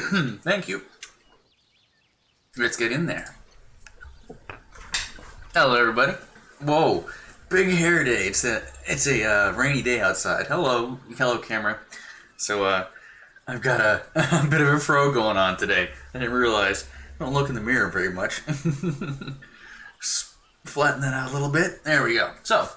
Thank you. Let's get in there. Hello, everybody. Whoa, big hair day. It's a rainy day outside. Hello, camera. So I've got a bit of a fro going on today. I didn't realize. I don't look in the mirror very much. Just flatten that out a little bit. There we go. So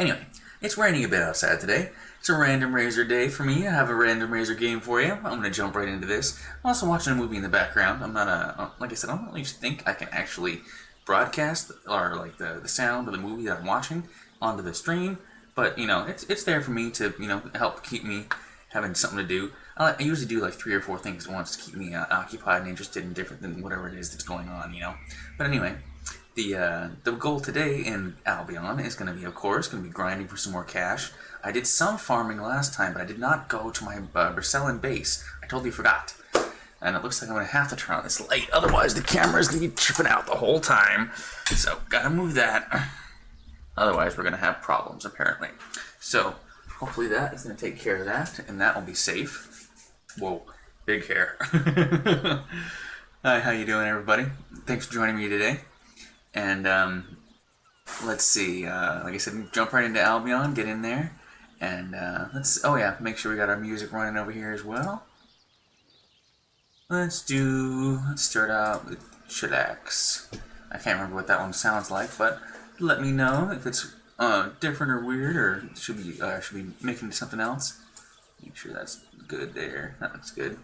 anyway, it's raining a bit outside today. It's a random razor day for me. I have a random razor game for you. I'm gonna jump right into this. I'm also watching a movie in the background. I'm not like I said, I don't really think I can actually broadcast or like the sound of the movie that I'm watching onto the stream, but you know it's there for me to help keep me having something to do. I usually do like 3 or 4 things at once to keep me occupied and interested in different than whatever it is that's going on, But anyway, the goal today in Albion is going to be, of course, going to be grinding for some more cash. I did some farming last time, but I did not go to my Berselin base. I totally forgot. And it looks like I'm going to have to turn on this light, otherwise the camera is going to be tripping out the whole time. So, gotta move that. Otherwise, we're going to have problems, apparently. So, hopefully that is going to take care of that, and that will be safe. Whoa, big hair. Hi, how you doing, everybody? Thanks for joining me today. And, let's see, like I said, jump right into Albion, get in there. And, make sure we got our music running over here as well. Let's start out with Chillax. I can't remember what that one sounds like, but let me know if it's different or weird, or should be making something else. Make sure that's good there. That looks good.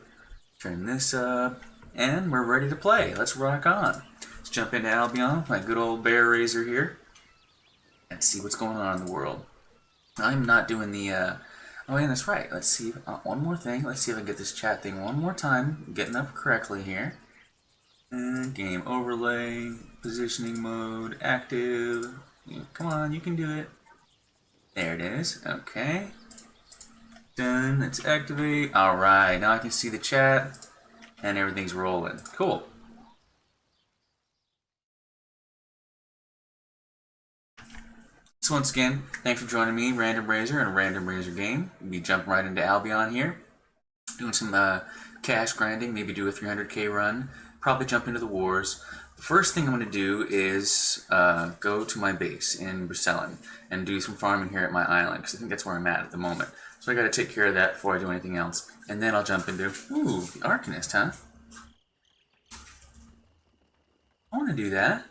Turn this up, and we're ready to play. Let's rock on. Let's jump into Albion, my good old BearRazor here, and see what's going on in the world. I'm not doing the oh, yeah, that's right. Let's see. One more thing. Let's see if I can get this chat thing one more time. Getting up correctly here. And game overlay, positioning mode, active. Come on, you can do it. There it is. Okay. Done. Let's activate. Alright, now I can see the chat. And everything's rolling. Cool. So once again, thanks for joining me, Random Razor, and a Random Razor game. We'll be jumping right into Albion here. Doing some cash grinding, maybe do a 300k run. Probably jump into the wars. The first thing I'm going to do is go to my base in Berselin and do some farming here at my island, because I think that's where I'm at the moment. So I got to take care of that before I do anything else. And then I'll jump into, ooh, the Arcanist, huh? I want to do that.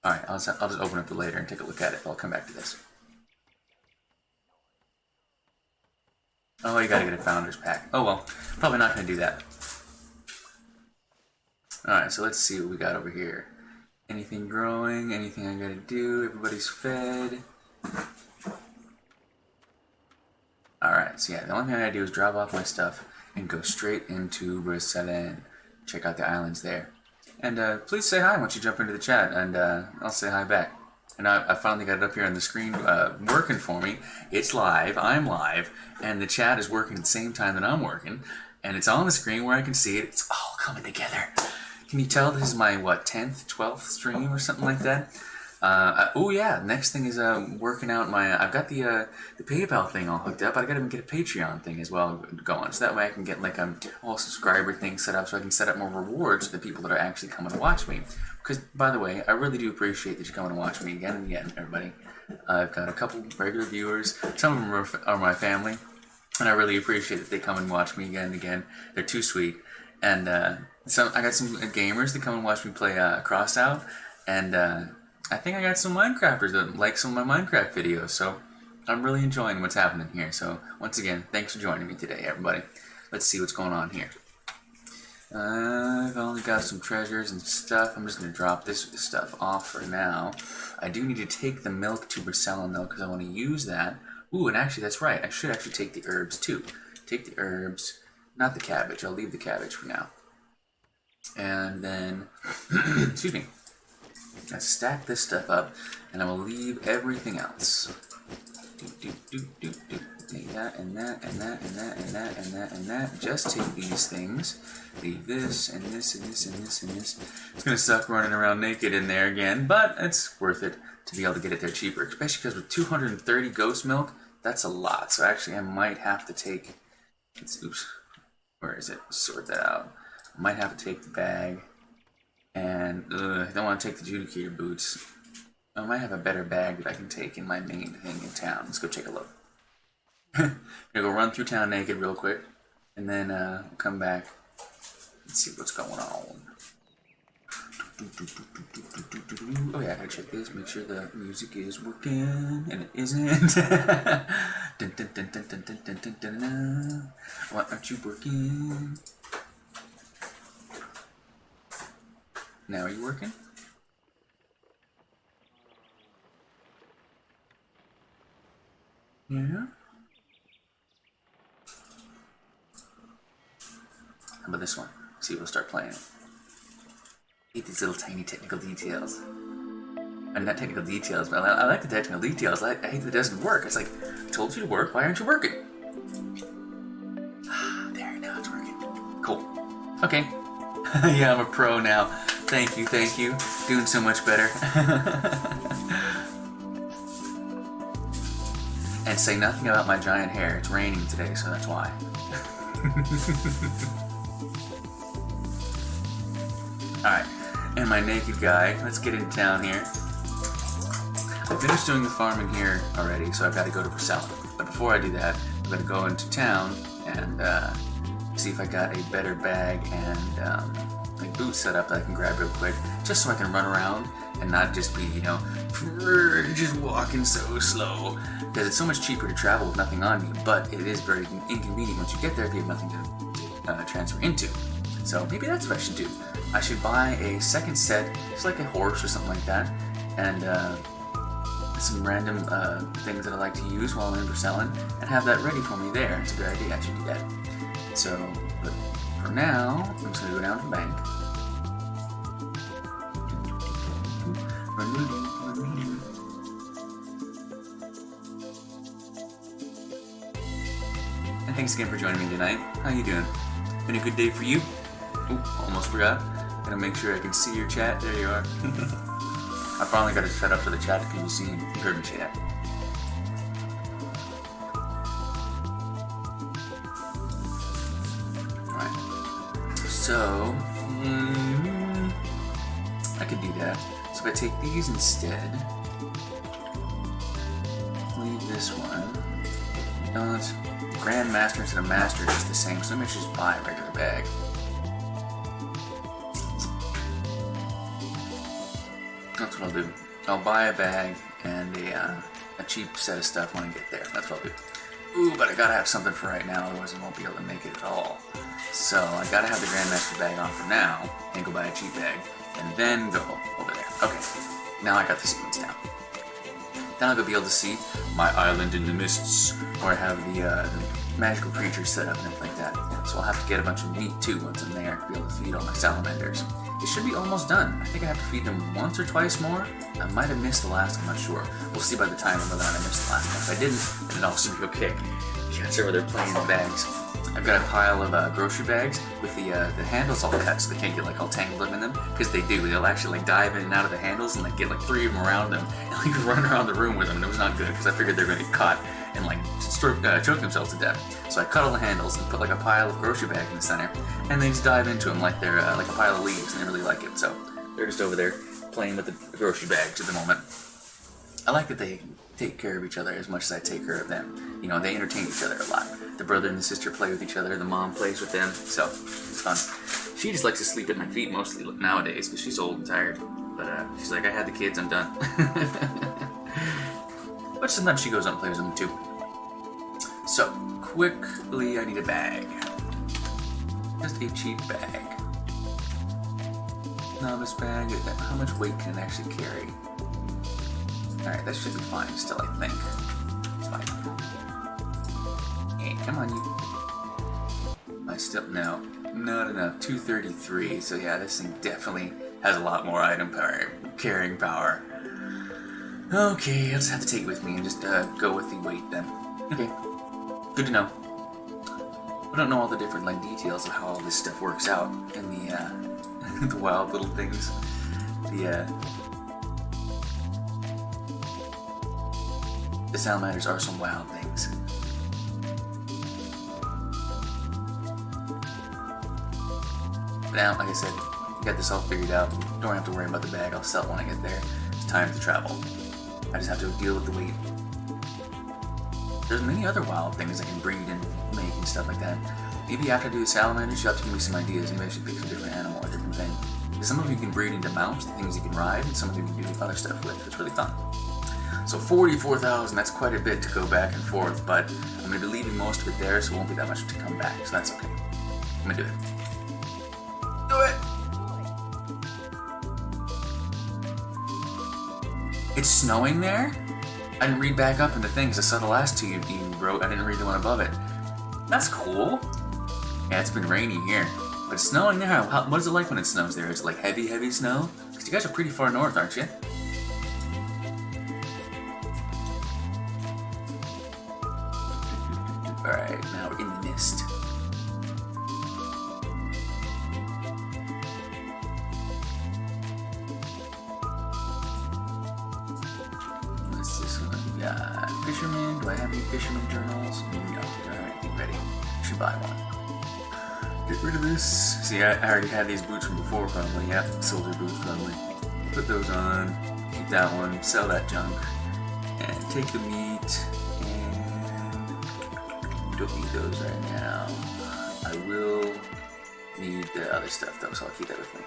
Alright, I'll just open it for later and take a look at it. I'll come back to this. Oh, you gotta get a Founder's Pack. Oh well, probably not gonna do that. Alright, so let's see what we got over here. Anything growing? Anything I gotta do? Everybody's fed. Alright, so yeah, the only thing I gotta do is drop off my stuff and go straight into Berselin. Check out the islands there. And please say hi once you jump into the chat, and I'll say hi back. And I finally got it up here on the screen working for me. It's live, I'm live, and the chat is working at the same time that I'm working. And it's on the screen where I can see it. It's all coming together. Can you tell this is my, what, 10th, 12th stream or something like that? Oh yeah, next thing is working out my, I've got the PayPal thing all hooked up, but I gotta get a Patreon thing as well going, so that way I can get like a whole subscriber thing set up, so I can set up more rewards for the people that are actually coming to watch me. Because, by the way, I really do appreciate that you're coming to watch me again and again, everybody. I've got a couple regular viewers, some of them are my family, and I really appreciate that they come and watch me again and again. They're too sweet. And so I got some gamers that come and watch me play Crossout, and I think I got some Minecrafters that like some of my Minecraft videos, so I'm really enjoying what's happening here. So once again, thanks for joining me today, everybody. Let's see what's going on here. I've only got some treasures and stuff. I'm just going to drop this stuff off for now. I do need to take the milk to Berselin, though, because I want to use that. Ooh, and actually, that's right. I should actually take the herbs, too. Take the herbs, not the cabbage. I'll leave the cabbage for now. And then, excuse me. Let's stack this stuff up, and I will leave everything else. Take that, and that, and that, and that, and that, and that, and that. Just take these things. Leave this, and this, and this, and this, and this. It's going to suck running around naked in there again, but it's worth it to be able to get it there cheaper. Especially because with 230 ghost milk, that's a lot. So actually, I might have to take. Oops, where is it? Sort that out. I might have to take the bag, and I don't want to take the Judicator boots. I might have a better bag that I can take in my main thing in town. Let's go take a look. I'm gonna go run through town naked real quick, and then come back and see what's going on. Oh yeah, I gotta check this, make sure the music is working, and it isn't. Dun, dun, dun, dun, dun, dun, dun, dun, dun. Why aren't you working? Now are you working? Yeah? How about this one? See, we'll start playing it. I hate these little tiny technical details. And not technical details, but I like the technical details. I hate that it doesn't work. It's like, I told you to work, why aren't you working? There, now it's working. Cool. Okay. Yeah, I'm a pro now. Thank you, thank you. Doing so much better. And say nothing about my giant hair. It's raining today, so that's why. Alright, and my naked guy. Let's get in town here. I finished doing the farming here already, so I've got to go to Versailles. But before I do that, I'm going to go into town and see if I got a better bag and like boots set up that I can grab real quick, just so I can run around and not just be, you know, just walking so slow. Because it's so much cheaper to travel with nothing on you, but it is very inconvenient once you get there if you have nothing to transfer into. So maybe that's what I should do. I should buy a second set, just like a horse or something like that, and some random things that I like to use while I'm in Versailles, and have that ready for me there. It's a good idea, I should do that. So, but for now, I'm just going to go down to the bank. And thanks again for joining me tonight. How you doing? Been a good day for you? Oop, almost forgot. Gotta make sure I can see your chat. There you are. I finally got it set up for the chat because you heard me say that. Alright. So, I could do that. So if I take these instead, leave this one. Not Grandmaster instead of Master is the same, so let me just buy a regular bag. That's what I'll do. I'll buy a bag and a cheap set of stuff when I get there. That's what I'll do. Ooh, but I gotta have something for right now, otherwise I won't be able to make it at all. So I gotta have the Grandmaster bag on for now, and go buy a cheap bag, and then go over there. Okay, now I got the sequence down. Then I'll be able to see my island in the mists, where I have the magical creatures set up and everything like that. So I'll have to get a bunch of meat too once I'm there to be able to feed all my salamanders. It should be almost done. I think I have to feed them once or twice more. I might have missed the last one, I'm not sure. We'll see by the time whether or not I missed the last one. If I didn't, then I'll still be okay. Cats over there playing in the bags. I've got a pile of grocery bags with the handles all cut so they can't get like all tangled up in them. Because they do. They'll actually like dive in and out of the handles and like get like 3 of them around them and like run around the room with them. And it was not good because I figured they were going to get caught and like choke themselves to death. So I cut all the handles and put like a pile of grocery bags in the center, and they just dive into them like they're like a pile of leaves, and they really like it. So they're just over there playing with the grocery bags at the moment. I like that they take care of each other as much as I take care of them. You know, they entertain each other a lot. The brother and the sister play with each other, the mom plays with them, so it's fun. She just likes to sleep at my feet mostly nowadays because she's old and tired. But she's like, I had the kids, I'm done. But sometimes she goes up and plays with them too. So, quickly, I need a bag. Just a cheap bag. Novice bag. How much weight can it actually carry? Alright, that should be fine still, I think. It's fine. Hey, come on, you. I still, no. Not enough. 233. So yeah, this thing definitely has a lot more item power, carrying power. Okay, I'll just have to take it with me and just go with the weight then. Okay, good to know. I don't know all the different like details of how all this stuff works out in the the wild little things. The salamanders are some wild things. But now, like I said, I got this all figured out. Don't have to worry about the bag. I'll sell it when I get there. It's time to travel. I just have to deal with the weight. There's many other wild things I can breed and make and stuff like that. Maybe after I do the salamanders, you'll have to give me some ideas. Maybe I should pick some different animal or different thing. Because some of you can breed into mounts, the things you can ride, and some of you can do other stuff with. It's really fun. So 44,000, that's quite a bit to go back and forth, but I'm going to be leaving most of it there, so it won't be that much to come back, so that's okay. I'm going to do it. Do it! It's snowing there? I didn't read back up in the things. I saw the last two you wrote. I didn't read the one above it. That's cool. Yeah, it's been rainy here. But it's snowing there. What is it like when it snows there? Is it like heavy, heavy snow? Because you guys are pretty far north, aren't you? Alright, now we're in the mist. What's this one? We got fisherman. Do I have any fisherman journals? No. Alright, get ready. Should buy one. Get rid of this. See, I already had these boots from before, probably. Yep, soldier boots, probably. Put those on. Keep that one. Sell that junk. And take the meat. Don't need those right now. I will need the other stuff though, so I'll keep that with me.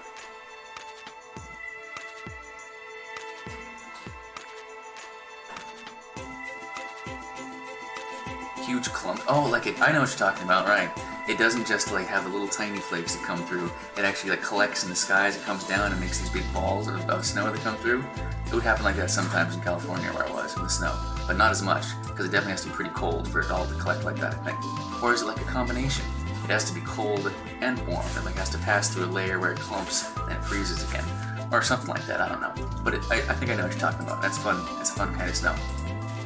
Huge clump. Oh, like it. I know what you're talking about, right? It doesn't just like have the little tiny flakes that come through. It actually like collects in the skies. It comes down and makes these big balls of snow that come through. It would happen like that sometimes in California where I was in the snow, but not as much because it definitely has to be pretty cold for it all to collect like that, I think. Or is it like a combination? It has to be cold and warm. It like has to pass through a layer where it clumps and it freezes again, or something like that. I don't know, but I think I know what you're talking about. That's fun. It's a fun kind of snow.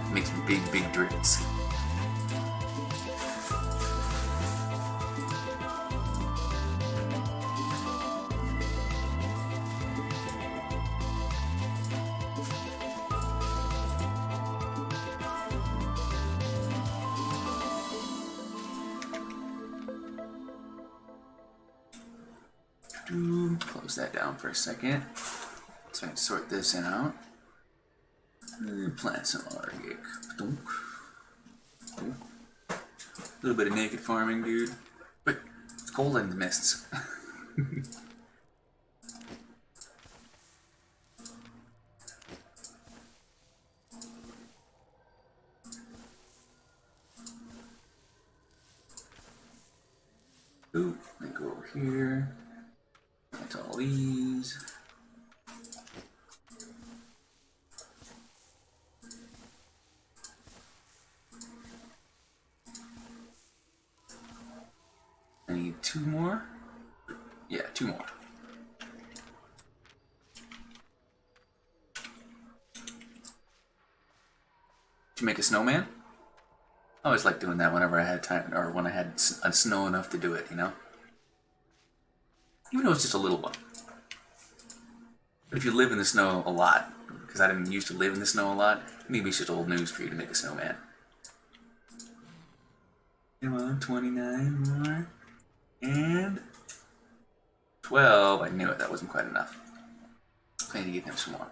It makes big, big drifts. Close that down for a second so I can sort this out. Plant some organic. A little bit of naked farming, dude. But it's cold in the mists. Ooh, let me go over here. Plant all these. I need 2 more. Yeah, 2 more. Did you make a snowman? I always liked doing that whenever I had time, or when I had snow enough to do it, you know? Even though it's just a little one. But if you live in the snow a lot, because I didn't used to live in the snow a lot, maybe it's just old news for you to make a snowman. Come on, 29 more. And 12. I knew it, that wasn't quite enough. Plan to give him some more.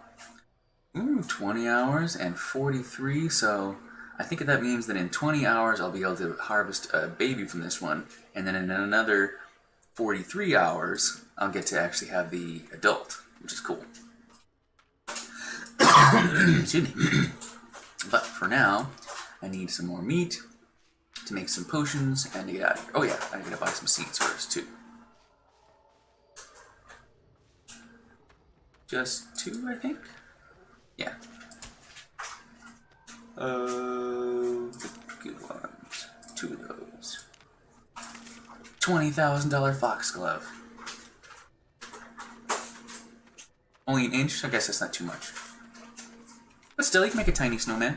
Ooh, 20 hours and 43, so I think that means that in 20 hours I'll be able to harvest a baby from this one, and then in another 43 hours I'll get to actually have the adult, which is cool. Excuse me. But for now, I need some more meat to make some potions and to get out of here. Oh yeah, I gotta buy some seeds first too. Just 2, I think? Yeah. Good ones. 2 of those. $20,000 foxglove. Only an inch? I guess that's not too much. But still, you can make a tiny snowman.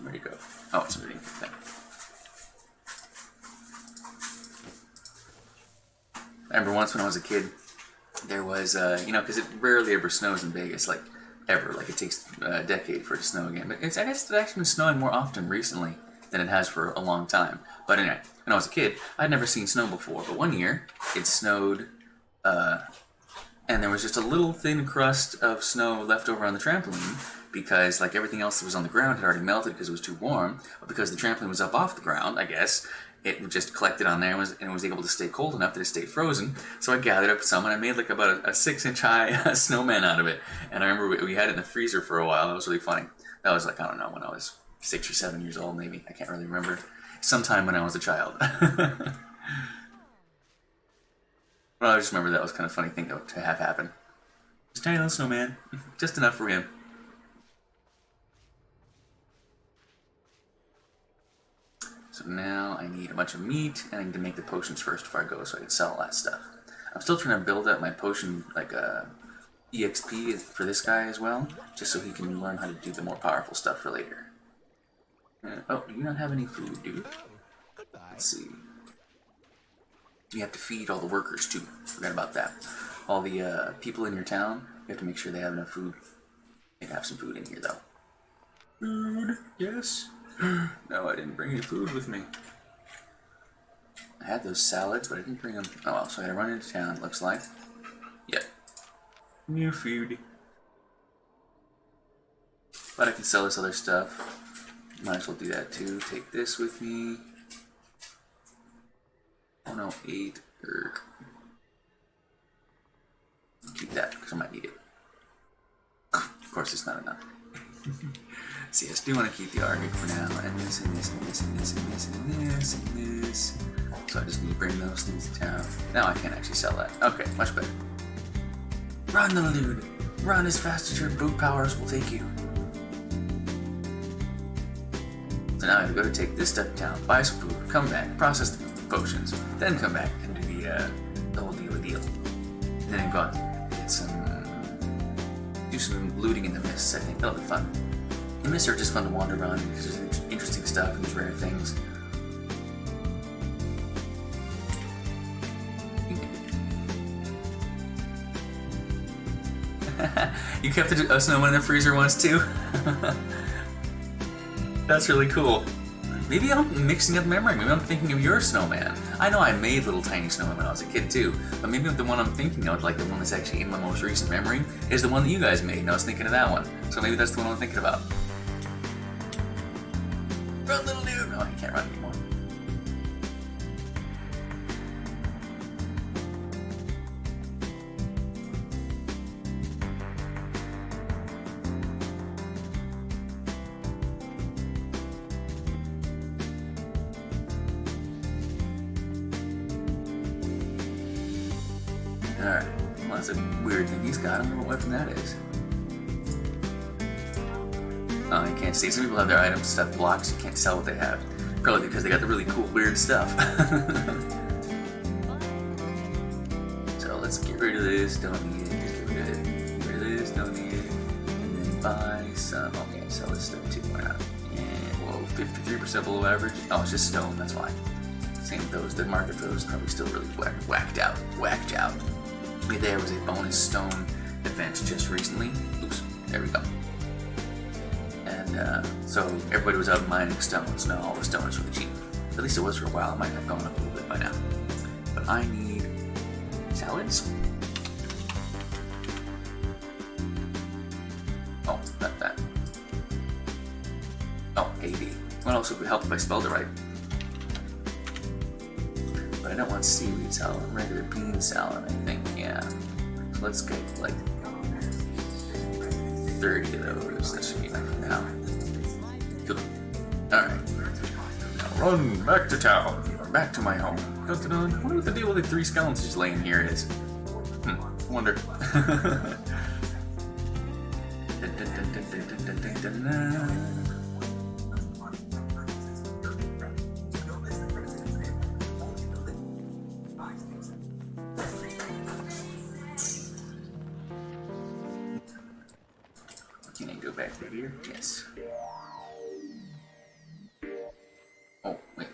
Where'd it go? Oh, it's underneath the thing. I remember once when I was a kid, there was, you know, because it rarely ever snows in Vegas, like, ever. Like, it takes a decade for it to snow again. But I guess it's actually been snowing more often recently than it has for a long time. But anyway, when I was a kid, I'd never seen snow before. But one year, it snowed, and there was just a little thin crust of snow left over on the trampoline because, like, everything else that was on the ground had already melted because it was too warm. But because the trampoline was up off the ground, I guess, it just collected on there and was able to stay cold enough that it stayed frozen. So I gathered up some and I made like about a 6-inch high snowman out of it. And I remember we had it in the freezer for a while. That was really funny. That was like, I don't know, when I was 6 or 7 years old maybe. I can't really remember. Sometime when I was a child. Well, I just remember that was kind of a funny thing to have happen. Just a tiny little snowman. Just enough for him. So now I need a bunch of meat, and I need to make the potions first before I go so I can sell all that stuff. I'm still trying to build up my potion, like, EXP for this guy as well, just so he can learn how to do the more powerful stuff for later. Oh, you don't have any food, dude. Let's see. You have to feed all the workers, too. Forgot about that. All the people in your town, you have to make sure they have enough food. They have some food in here, though. Food, yes. No, I didn't bring any food with me. I had those salads, but I didn't bring them. Oh well, so I gotta run into town, it looks like. Yep. New food. But I can sell this other stuff. Might as well do that too. Take this with me. Oh no, 8. Keep that, because I might need it. Of course, it's not enough. So yes, do want to keep the Arctic for now, and this, and this, and this, and this, and this, and this, and this. So I just need to bring those things to town. Now I can actually sell that. Okay, much better. Run, little dude! Run as fast as your boot powers will take you. So now I have to go to take this stuff to town, buy some food, come back, process the potions, then come back and do the whole deal. And then go out and get do some looting in the mists, I think. That'll be fun. The mists are just fun to wander around because there's interesting stuff and there's rare things. You kept a snowman in the freezer once too? That's really cool. Maybe I'm mixing up memory. Maybe I'm thinking of your snowman. I know I made little tiny snowmen when I was a kid too, but maybe the one I'm thinking of, like the one that's actually in my most recent memory, is the one that you guys made, and I was thinking of that one. So maybe that's the one I'm thinking about. Run, little dude! Oh, you can't run anymore. Alright, well, that's a weird thing he's got. I don't know what weapon that is. Oh, you can't see. Some people have their items stuff blocked, so you can't sell what they have. Probably because they got the really cool, weird stuff. So let's get rid of this, don't need it, get rid of it. Get rid of this, don't need it. And then buy some. Okay, sell this stuff too, why not? And, whoa, 53% below average. Oh, it's just stone, that's why. Same with those. The market for those is probably still really whacked out. There was a bonus stone event just recently. Oops, there we go. And so everybody was out mining stones. Now all the stone is really cheap. At least it was for a while. It might have gone up a little bit by now. But I need salads. Oh, not that. Oh, 80. Well, also it would help if I spelled it right. But I don't want seaweed salad, regular bean salad, I think, yeah. So let's get like 30 of those. That should be enough for now. Cool. Alright. Now run back to town, or back to my home. Dun, dun, dun. I wonder what the deal with the 3 skeletons just laying here is. Wonder. Dun, dun, dun, dun, dun, dun, dun, dun, dun. Can I go back through here? Yes. Oh, wait.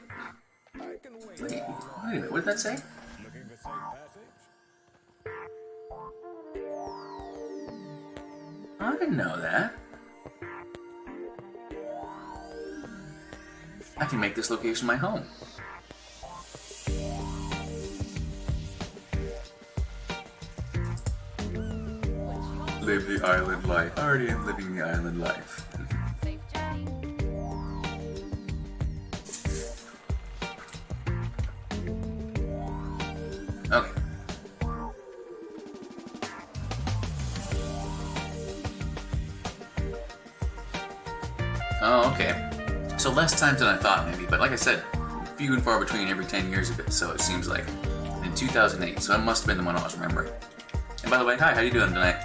Wait, what did that say? I didn't know that. I can make this location my home. Live the island life. I already am living the island life. Okay. Oh, okay. So less times than I thought, maybe, but like I said, few and far between every 10 years of it, so it seems like. In 2008, so it must have been the one I was remembering. And by the way, hi, how you doing tonight?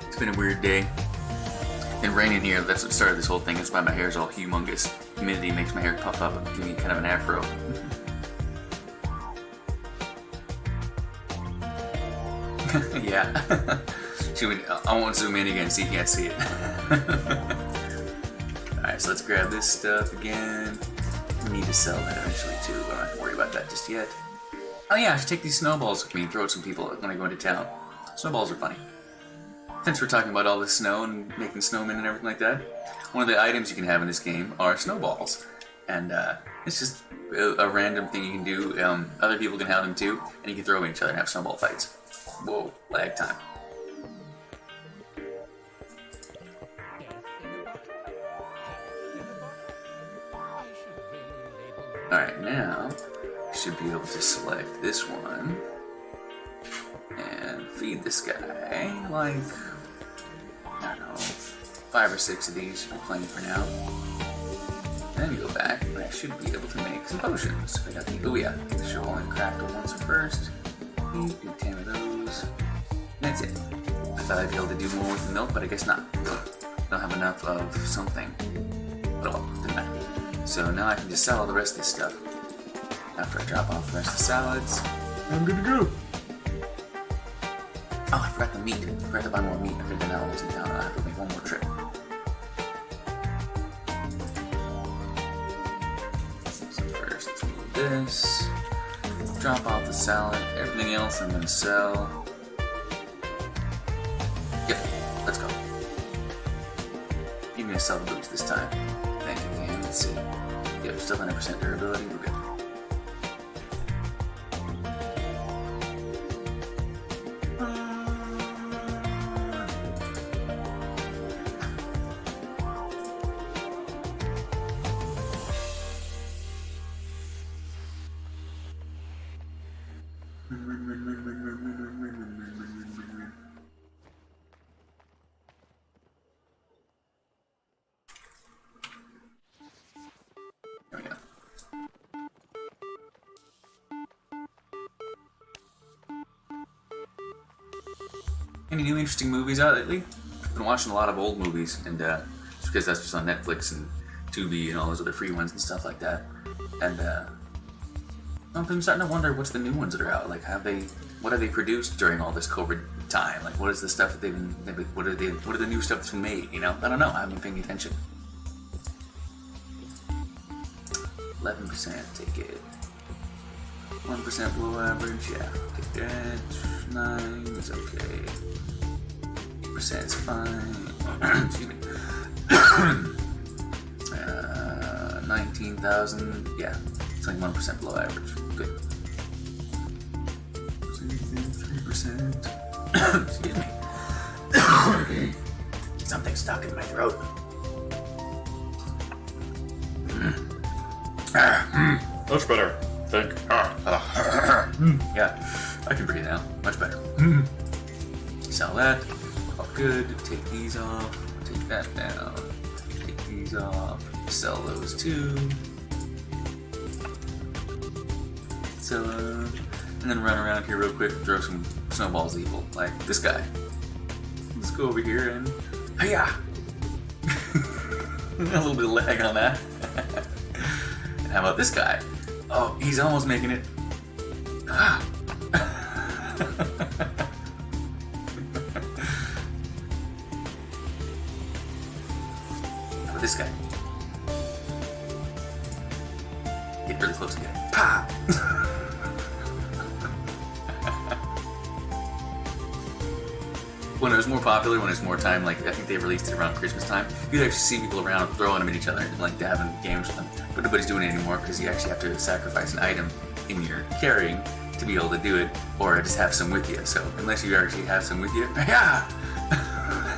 It's been a weird day. It's been raining here, that's what started this whole thing. That's why my hair is all humongous. Humidity makes my hair puff up and give me kind of an afro. Yeah. I won't zoom in again so you can't see it. Alright, so let's grab this stuff again. We need to sell that eventually too, but I don't have to worry about that just yet. Oh yeah, I should take these snowballs with me and throw at some people when I go into town. Snowballs are funny. Since we're talking about all this snow and making snowmen and everything like that, one of the items you can have in this game are snowballs. And it's just a random thing you can do. Other people can have them too, and you can throw at each other and have snowball fights. Whoa, lag time. Alright, now I should be able to select this one and feed this guy like, I don't know, 5 or 6 of these should be plenty for now. Then go back and I should be able to make some potions. I got the, oh yeah, should only craft the ones first. Do 10 of those. That's it. I thought I'd be able to do more with the milk, but I guess not. Don't have enough of something. But oh, didn't matter. So now I can just sell all the rest of this stuff. After I drop off the rest of the salads, I'm good to go. Oh, I forgot the meat. I forgot to buy more meat. I figured that I was in town. I have to make one more trip. So first, let's move this. Drop off the salad. Everything else I'm going to sell. Yep, let's go. Even gonna sell the boots this time. Thank you again. Let's see. Yep, still 100% durability. We're good. There we go. Any new interesting movies out lately? I've been watching a lot of old movies, and it's because that's just on Netflix and Tubi and all those other free ones and stuff like that. And I'm starting to wonder what's the new ones that are out. Like, what have they produced during all this COVID time? Like, what is the stuff that they've been what are the new stuff that's been made? You know, I don't know. I haven't been paying attention. 11%, take it. 1% below average, yeah. Take that. 9 is okay. 8% is fine. Excuse me. 19,000, yeah. It's like 1% below average. Good. 3%. Excuse me. Something's stuck in my throat. Much better. Think. Yeah, I can breathe now. Much better. Sell that. All good. Take these off. Take that down. Take these off. Sell those too. Sell them. And then run around here real quick and throw some snowballs at people. Like this guy. Let's go over here and... Hiya! A little bit of lag on that. And how about this guy? Oh, he's almost making it. Ah. How about this guy? Get really close again. Pa! when it was more popular, when it was more time, like I think they released it around Christmas time, you'd actually see people around throwing them at each other and like having games with them. But nobody's doing it anymore because you actually have to sacrifice an item in your carrying to be able to do it, or just have some with you. So unless you actually have some with you, yeah,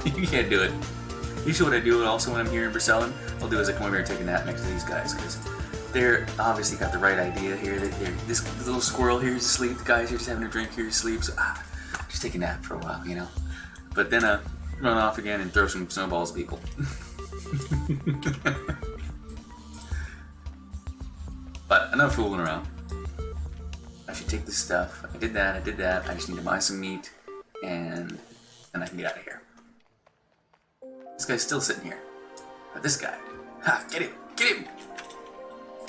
you can't do it. Usually what I do also when I'm here in Bracelen, I'll do is I come over here and take a nap next to these guys because they're obviously got the right idea here. This little squirrel here is asleep, the guy's here just having a drink here, asleep, so just take a nap for a while, you know. But then run off again and throw some snowballs at people. But enough fooling around. I should take this stuff. I did that. I just need to buy some meat, and then I can get out of here. This guy's still sitting here. But this guy, ha! Get him! Get him!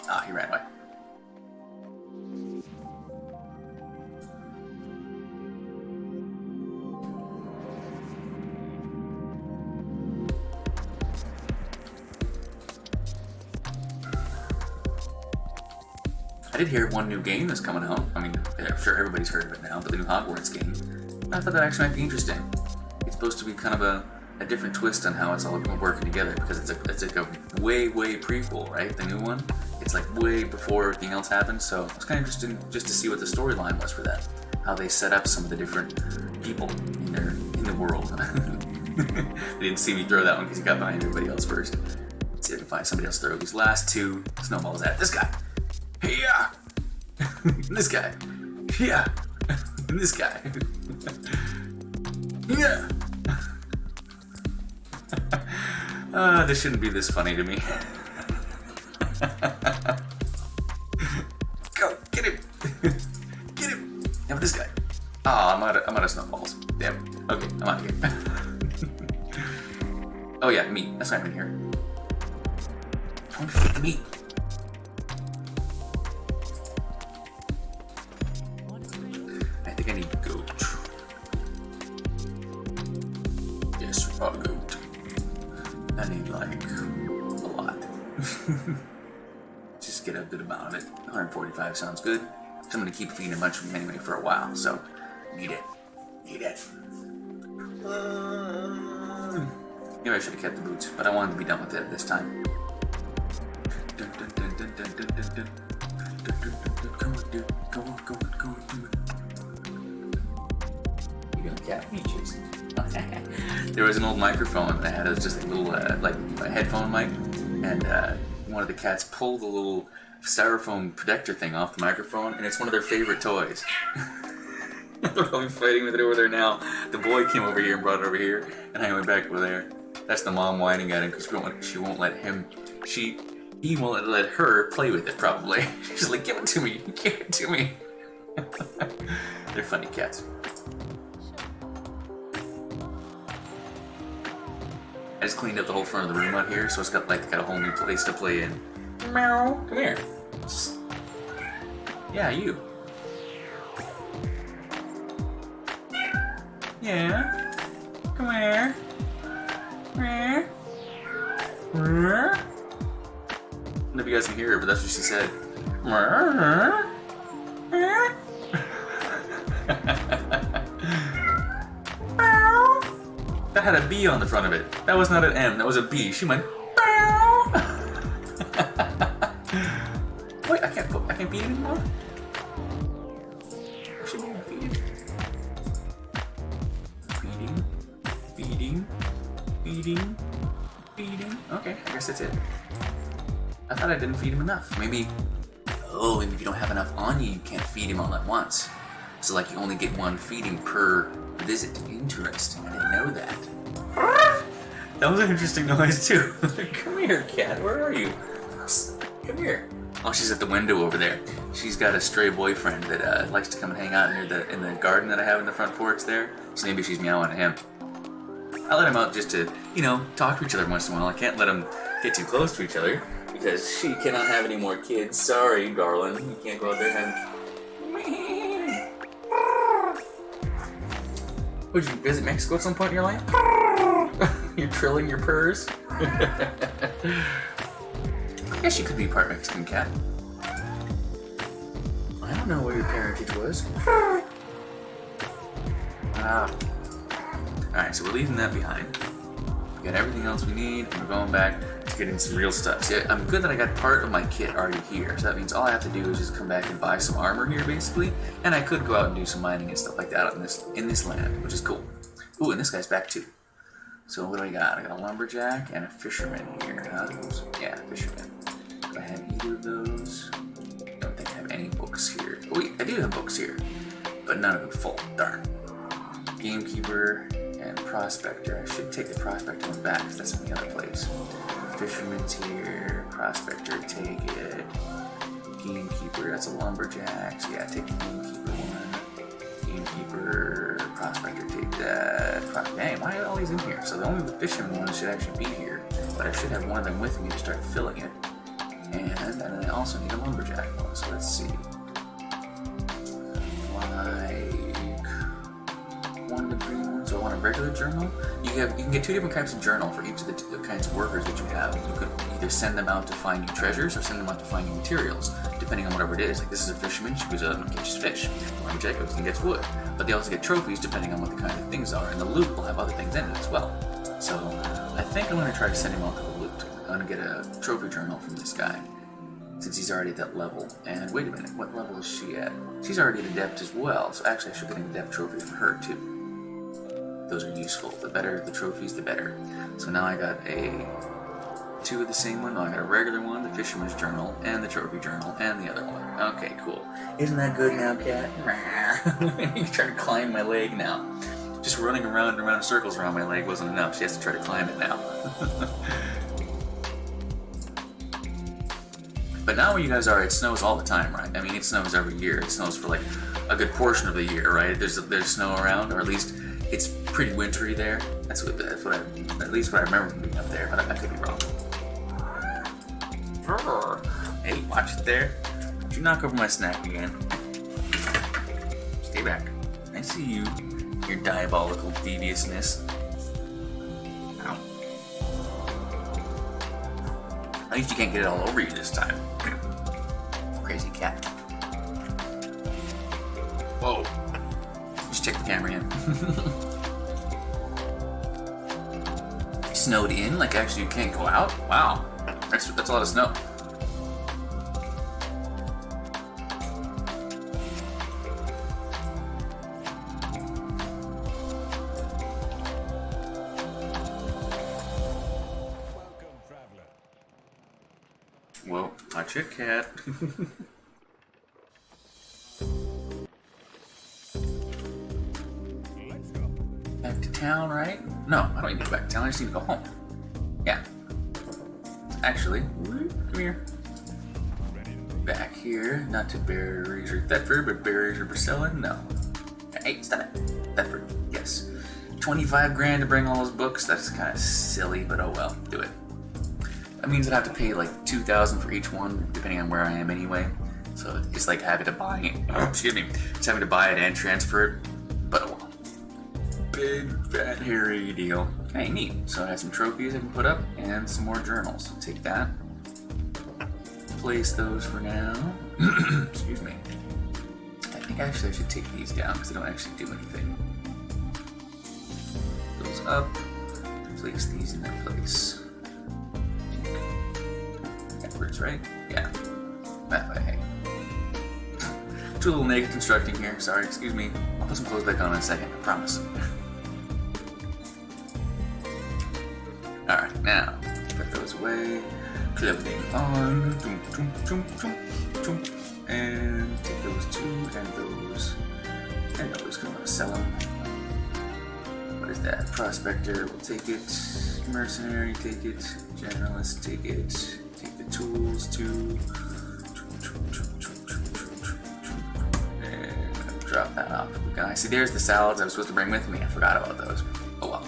Ah, he ran away. I did hear one new game that's coming out. I mean, I'm sure everybody's heard of it now, but the new Hogwarts game. I thought that actually might be interesting. It's supposed to be kind of a different twist on how it's all working together, because it's like a way prequel, right? The new one. It's like way before everything else happened, so it's kind of interesting just to see what the storyline was for that. How they set up some of the different people in the world. They didn't see me throw that one because he got behind everybody else first. Let's see if I can find somebody else to throw these last two snowballs at. This guy. Yeah. This guy. Yeah. And this guy. Yeah. This shouldn't be this funny to me. Go, get him! Get him! Now this guy. Ah, I'm out of snowballs. Damn. Okay, I'm out of here. Oh yeah, meat. That's why I'm in here. Don't forget the meat. I think I need goat. Yes, a goat. I need like a lot. Just get a good amount of it. 145 sounds good. So I'm gonna keep feeding a bunch of them anyway for a while. So eat it. Eat it. Maybe I should have kept the boots, but I wanted to be done with it this time. Go on. You gonna cat features. There was an old microphone that I had. It was just a little, like a headphone mic, and one of the cats pulled the little styrofoam protector thing off the microphone, and it's one of their favorite toys. They're probably fighting with it over there now. The boy came over here and brought it over here, and I went back over there. That's the mom whining at him because she won't let him. He won't let her play with it. Probably. She's like, "Give it to me! Give it to me!" They're funny cats. I just cleaned up the whole front of the room out here, so it's got a whole new place to play in. Meow, come here. Yeah, you. Yeah, come here. I don't know if you guys can hear her, but that's what she said. That had a B on the front of it. That was not an M, that was a B. She went. Wait, I can't beat it anymore? I should be able to feed it. Feeding. Okay, I guess that's it. I thought I didn't feed him enough. Maybe if you don't have enough on you, you can't feed him all at once. So like you only get one feeding per visit. Interesting, I didn't know that. That was an interesting noise too. Come here, cat, where are you? Come here. Oh, she's at the window over there. She's got a stray boyfriend that likes to come and hang out in the garden that I have in the front porch there. So maybe she's meowing at him. I let him out just to, talk to each other once in a while. I can't let them get too close to each other because she cannot have any more kids. Sorry, darling. You can't go out there and have... Would you visit Mexico at some point in your life? You're trilling your purrs? I guess you could be part Mexican cat. I don't know where your parentage was. Alright, so we're leaving that behind. We got everything else we need, and we're going back to getting some real stuff. See, I'm good that I got part of my kit already here, so that means all I have to do is just come back and buy some armor here, basically, and I could go out and do some mining and stuff like that in this land, which is cool. Ooh, and this guy's back too. So what do I got? I got a lumberjack and a fisherman here, huh? Yeah, fisherman. Do I have either of those? I don't think I have any books here. Oh wait, I do have books here, but none of them full. Darn. Gamekeeper and prospector. I should take the prospector one back because that's in the other place. Fisherman's here. Prospector, take it. Gamekeeper, that's a lumberjack. So yeah, take the gamekeeper one. Gamekeeper, prospector, take that. Dang, why are all these in here? So the only the fisherman one should actually be here, but I should have one of them with me to start filling it. And then I also need a lumberjack one. So let's see. One of the green ones. So I want a regular journal. You can get two different types of journal for each of the kinds of workers that you have. You could either send them out to find new treasures or send them out to find new materials, depending on whatever it is. Like this is a fisherman, she goes out and catches fish. Lumberjack goes and gets wood. But they also get trophies depending on what the kind of things are, and the loot will have other things in it as well. So I think I'm going to try to send him out to the loot. I'm going to get a trophy journal from this guy, since he's already at that level. And wait a minute, what level is she at? She's already at adept as well, so actually I should get an adept trophy for her too. Those are useful. The better the trophies, the better. So now I got two of the same one. No, I got a regular one, the fisherman's journal, and the trophy journal, and the other one. Okay, cool. Isn't that good now, cat? You're trying to climb my leg now. Just running around and around in circles around my leg wasn't enough. She has to try to climb it now. But now where you guys are, it snows all the time, right? I mean, it snows every year. It snows for like a good portion of the year, right? There's snow around, or at least it's pretty wintry there. That's what at least what I remember from being up there, but I could be wrong. Hey, watch it there. Don't you knock over my snack again. Stay back. I see you. Your diabolical deviousness. Ow. At least you can't get it all over you this time. Crazy cat. Whoa. Just check the camera in. Snowed in? Like actually you can't go out? Wow. That's a lot of snow. Well, watch your cat. Back to town, right? No, I don't need to go back to town. I just need to go home. Yeah. Actually, come here. Back here, not to BearRazor Thetford, but BearRazor Priscilla. No. Hey, stop it. Thetford, yes. 25 grand to bring all those books. That's kind of silly, but oh well. Do it. That means I'd have to pay like 2,000 for each one, depending on where I am anyway. So it's like having to buy it. Oh, excuse me. It's having to buy it and transfer it. But oh well. Big, fat, hairy deal. Hey, neat. So I have some trophies I can put up and some more journals. Take that. Place those for now. Excuse me. I think actually I should take these down because they don't actually do anything. Those up. Place these in their place. Backwards, right? Yeah. That way. Too little naked constructing here. Sorry, excuse me. I'll put some clothes back on in a second. I promise. Alright, now, put those away, clothing on, and take those two, and those, because I'm going to sell them. What is that? Prospector, we'll take it, mercenary, take it, generalist, take it, take the tools too, and drop that off. I see there's the salads I was supposed to bring with me, I forgot about those. Oh well.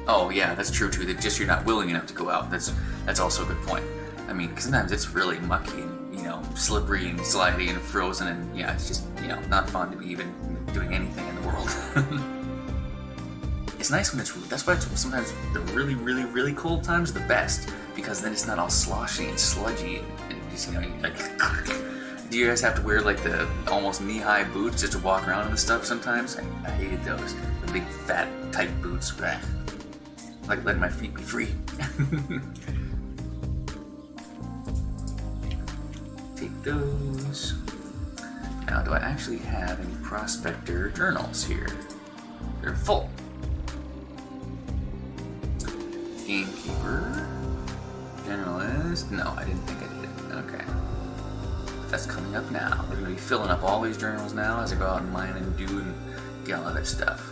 Oh yeah, that's true too. That just you're not willing enough to go out. That's also a good point. I mean, 'cause sometimes it's really mucky and slippery and slidey and frozen, and yeah, it's just not fun to be even doing anything in the world. It's nice when that's why sometimes the really, really, really cold times are the best, because then it's not all sloshy and sludgy and just Do you guys have to wear like the almost knee-high boots just to walk around and stuff sometimes? I hated those. The big, fat, tight boots. I like letting my feet be free. Take those. Now, do I actually have any prospector journals here? They're full. Gamekeeper. Generalist. No, I didn't think I did. Okay. That's coming up now. We're going to be filling up all these journals now as I go out and mine and do and get all that stuff.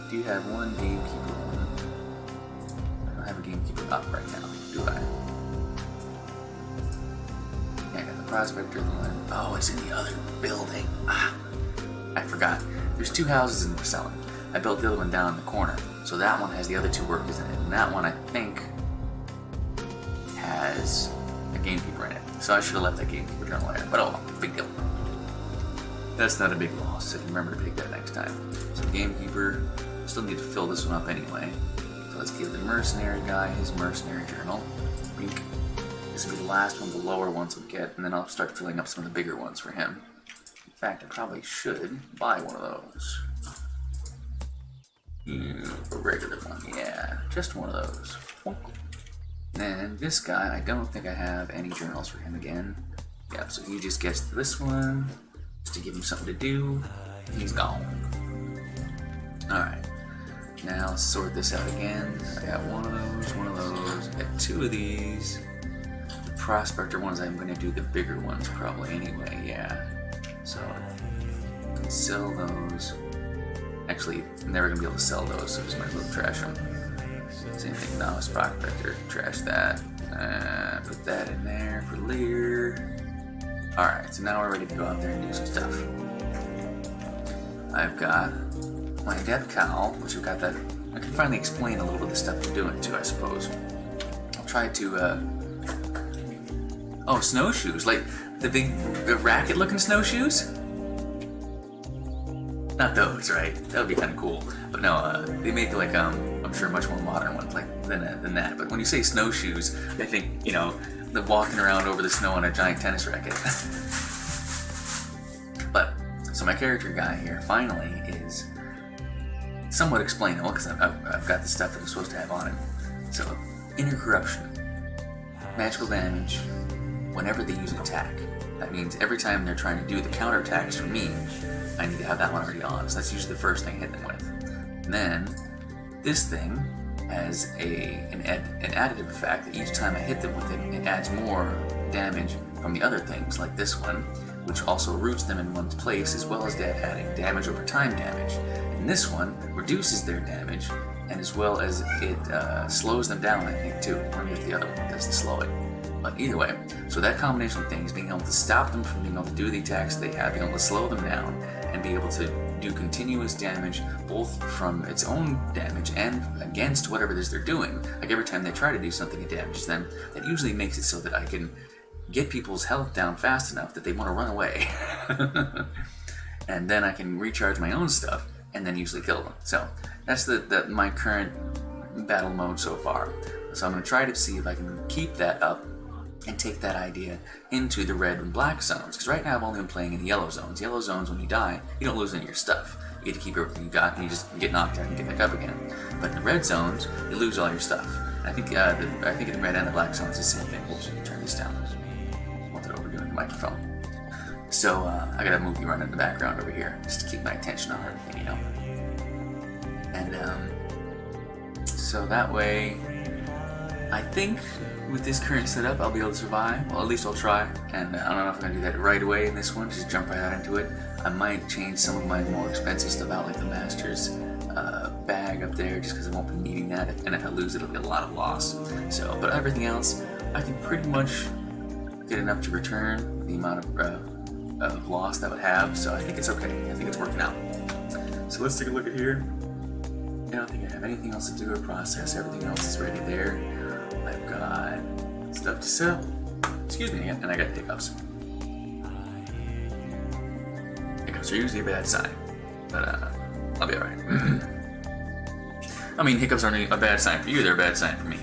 Do you have one gamekeeper one? I don't have a gamekeeper up right now, do I? Yeah, I got the prospector one. Oh, it's in the other building. Ah, I forgot. There's 2 houses in the selling. I built the other one down in the corner. So that one has the other 2 workers in it. And that one, I think, has a gamekeeper in it. So I should have left that gamekeeper journal there. But oh well, big deal. That's not a big loss. I can remember to pick that next time. So gamekeeper, still need to fill this one up anyway. So let's give the mercenary guy his mercenary journal. Wink. This will be the last one the lower ones will get, and then I'll start filling up some of the bigger ones for him. In fact, I probably should buy one of those. A regular one, yeah. Just one of those. And this guy, I don't think I have any journals for him again. Yep, so he just gets this one, just to give him something to do. He's gone. Alright, now let's sort this out again. I got one of those, I got 2 of these. The prospector ones, I'm going to do the bigger ones probably anyway, yeah. So, I can sell those. Actually, I'm never going to be able to sell those, so I just might as well trash them. Same thing now, it's prospector. Trash that. Put that in there for later. Alright, so now we're ready to go out there and do some stuff. I've got my adept cowl, which I've got that. I can finally explain a little bit of the stuff I'm doing too, I suppose. I'll try to, oh, snowshoes. Like the big racket looking snowshoes? Not those, right? That would be kind of cool. But no, they make like, I'm sure much more modern ones like than that. But when you say snowshoes, I think, you know, the walking around over the snow on a giant tennis racket. But, so my character guy here finally is somewhat explainable because I've got the stuff that I'm supposed to have on him. So, inner corruption. Magical damage whenever they use an attack. That means every time they're trying to do the counterattacks for me, I need to have that one already on. So that's usually the first thing I hit them with. And then, this thing has an additive effect that each time I hit them with it, it adds more damage from the other things, like this one, which also roots them in one's place, as well as adding damage over time damage. And this one reduces their damage, and as well as it slows them down, I think, too. I wonder if the other one doesn't slow it. But either way, so that combination of things, being able to stop them from being able to do the attacks they have, being able to slow them down, and be able to do continuous damage, both from its own damage and against whatever it is they're doing. Like every time they try to do something that damages them, that usually makes it so that I can get people's health down fast enough that they want to run away. And then I can recharge my own stuff, and then usually kill them. So that's my current battle mode so far. So I'm going to try to see if I can keep that up and take that idea into the red and black zones. Because right now I've only been playing in the yellow zones. Yellow zones, when you die, you don't lose any of your stuff. You get to keep everything you got, and you just get knocked out and get back up again. But in the red zones, you lose all your stuff. And I think in the red and the black zones, it's the same thing. Oops, let me turn this down. I want that overdoing the microphone. So I got a movie running in the background over here, just to keep my attention on everything, you know. And so that way, I think with this current setup, I'll be able to survive. Well, at least I'll try. And I don't know if I'm going to do that right away in this one, just jump right out into it. I might change some of my more expensive stuff out, like the Master's bag up there, just because I won't be needing that. And if I lose it, it'll be a lot of loss. So, but everything else, I can pretty much get enough to return the amount of loss that would have. So I think it's okay. I think it's working out. So let's take a look at here. I don't think I have anything else to do or process. Everything else is ready there. I've got stuff to sell. Excuse me, and I got hiccups. Hiccups are usually a bad sign, but I'll be alright. I mean, hiccups aren't a bad sign for you, they're a bad sign for me.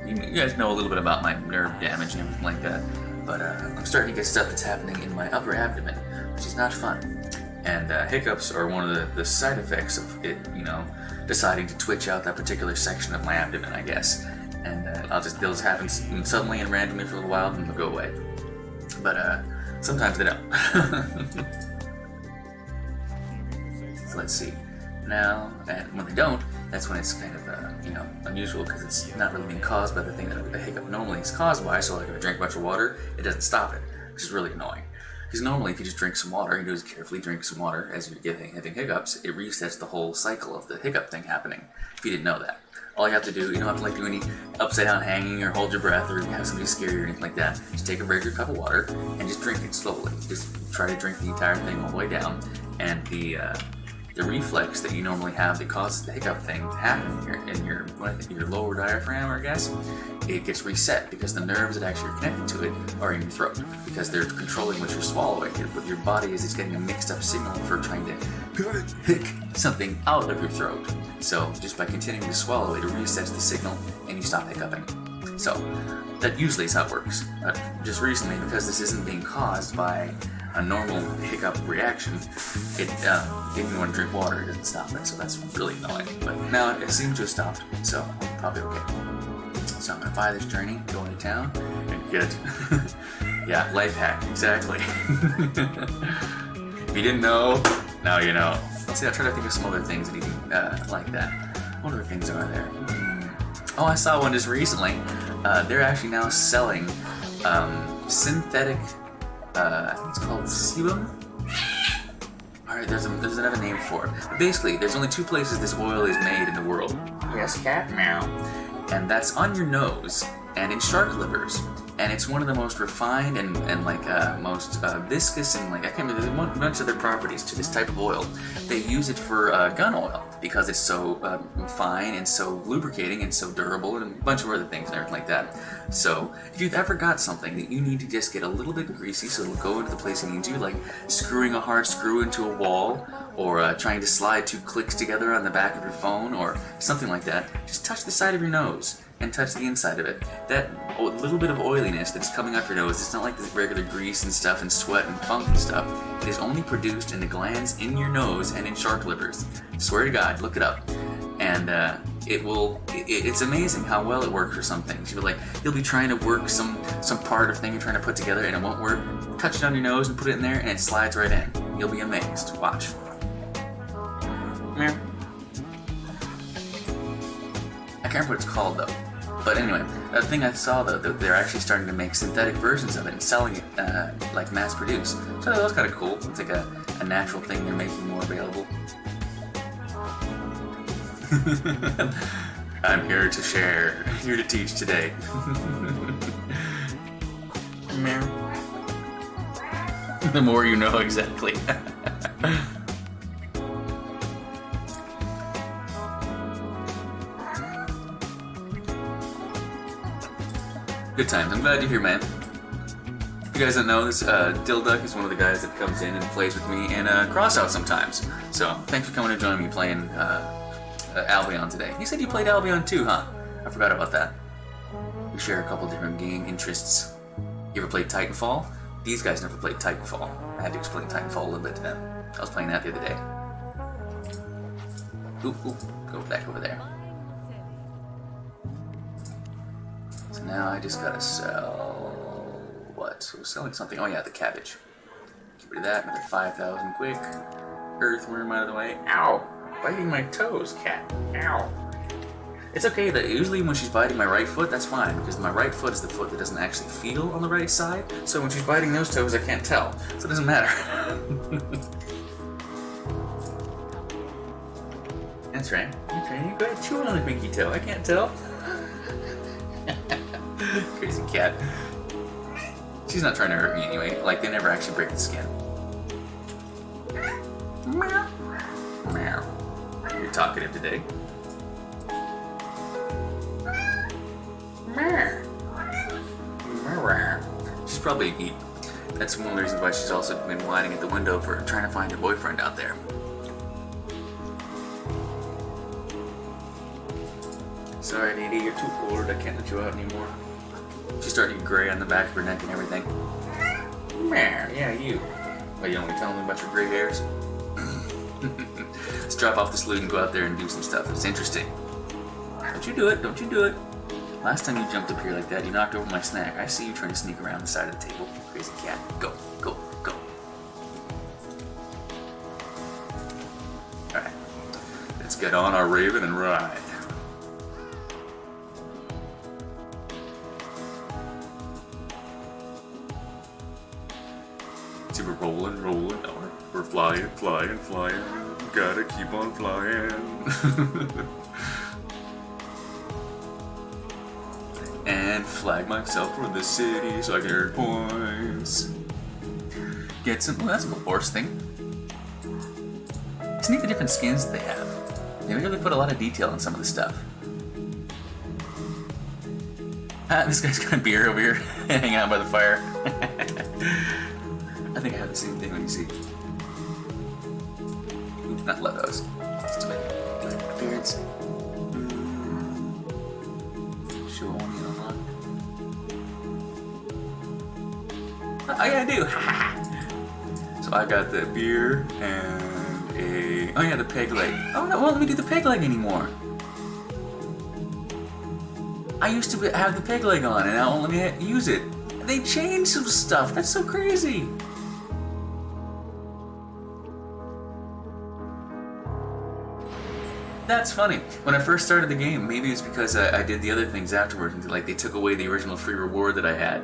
You guys know a little bit about my nerve damage and everything like that. but I'm starting to get stuff that's happening in my upper abdomen, which is not fun. And hiccups are one of the side effects of it, you know, deciding to twitch out that particular section of my abdomen, I guess. And they'll just happen suddenly and randomly for a little while, and they'll go away. But sometimes they don't. So let's see. Now, and when they don't, that's when it's kind of, you know, unusual, because it's not really being caused by the thing that a hiccup normally is caused by. So like if I drink a bunch of water, it doesn't stop it, which is really annoying. Because normally if you just drink some water, you just carefully drink some water as you're having hiccups, it resets the whole cycle of the hiccup thing happening, if you didn't know that. All you have to do, you don't have to like do any upside down hanging or hold your breath or have somebody scare you or anything like that. Just take a regular cup of water and just drink it slowly. Just try to drink the entire thing all the way down, and the reflex that you normally have that causes the hiccup thing to happen in your lower diaphragm, I guess, it gets reset because the nerves that actually are connected to it are in your throat, because they're controlling what you're swallowing. What your body is getting a mixed up signal for trying to hic something out of your throat. So just by continuing to swallow, it resets the signal and you stop hiccuping. So that usually is how it works. Just recently, because this isn't being caused by a normal hiccup reaction, if you want to drink water, it doesn't stop it, so that's really annoying. But now it seems to have stopped, so I'm probably okay. So I'm going to buy this journey, go into town, and get yeah, life hack, exactly. If you didn't know, now you know. Let's see, I'll try to think of some other things that you can like that. What other things are there? Oh, I saw one just recently. They're actually now selling synthetic, I think it's called sebum. Alright, there's another name for it. But basically, there's only two places this oil is made in the world. Yes, cat meow. And that's on your nose and in shark livers. And it's one of the most refined and like most viscous and like, I can't remember, there's a bunch of other properties to this type of oil. They use it for gun oil because it's so fine and so lubricating and so durable and a bunch of other things and everything like that. So if you've ever got something that you need to just get a little bit greasy so it'll go into the place you need to, like screwing a hard screw into a wall, or trying to slide two clicks together on the back of your phone, or something like that, just touch the side of your nose and touch the inside of it. That little bit of oiliness that's coming off your nose, it's not like the regular grease and stuff and sweat and funk and stuff. It is only produced in the glands in your nose and in shark livers. Swear to God, look it up. And it's amazing how well it works for some things. You'll be trying to work some part of thing you're trying to put together and it won't work. Touch it on your nose and put it in there and it slides right in. You'll be amazed. Watch. I can't remember what it's called though. But anyway, the thing I saw though, that they're actually starting to make synthetic versions of it and selling it like mass produced. So that was kind of cool. It's like a natural thing they're making more available. I'm here to share, here to teach today. The more you know, exactly. Good times. I'm glad you're here, man. If you guys don't know, this Dilduck is one of the guys that comes in and plays with me in Crossout sometimes. So thanks for coming to join me playing Albion today. You said you played Albion too, huh? I forgot about that. We share a couple different game interests. You ever played Titanfall? These guys never played Titanfall. I had to explain Titanfall a little bit to them. I was playing that the other day. Oop, go back over there. So now I just gotta sell... what? So we're selling something. Oh yeah, the cabbage. Get rid of that, another 5,000 quick. Earthworm out of the way. Ow! Biting my toes, cat. Ow! It's okay that usually when she's biting my right foot, that's fine, because my right foot is the foot that doesn't actually feel on the right side, so when she's biting those toes, I can't tell, so it doesn't matter. That's right. You go ahead, chew on the pinky toe, I can't tell. Crazy cat. She's not trying to hurt me anyway, like they never actually break the skin. Meow. Meow. You're talkative today. She's probably a geek. That's one of the reasons why she's also been whining at the window for trying to find her boyfriend out there. Sorry, Needy, you're too old. I can't let you out anymore. She's starting to get gray on the back of her neck and everything. Yeah, you. Oh, you don't want to tell me about your gray hairs? Let's drop off this loot and go out there and do some stuff. It's interesting. Don't you do it. Don't you do it. Last time you jumped up here like that, you knocked over my snack. I see you trying to sneak around the side of the table. Crazy cat. Go, go, go. Alright. Let's get on our Raven and ride. See, we're rolling, rolling. Oh, we're flying, flying, flying. Gotta keep on flying. And flag myself for the city so I can earn points. Get some. Oh, that's a cool horse thing. It's neat the different skins that they have. They really put a lot of detail in some of the stuff. Ah, this guy's got a beer over here hanging out by the fire. I think I have the same thing. Let me see. Oops, not Letos. Let's do it. Good appearance. Show only unlocked. Oh yeah, I do. So I got the beer and a. Oh yeah, the peg leg. Oh no, won't let me do the peg leg anymore. I used to have the peg leg on, and now won't let me use it. They changed some stuff. That's so crazy. That's funny. When I first started the game, maybe it's because I did the other things afterwards, and like they took away the original free reward that I had.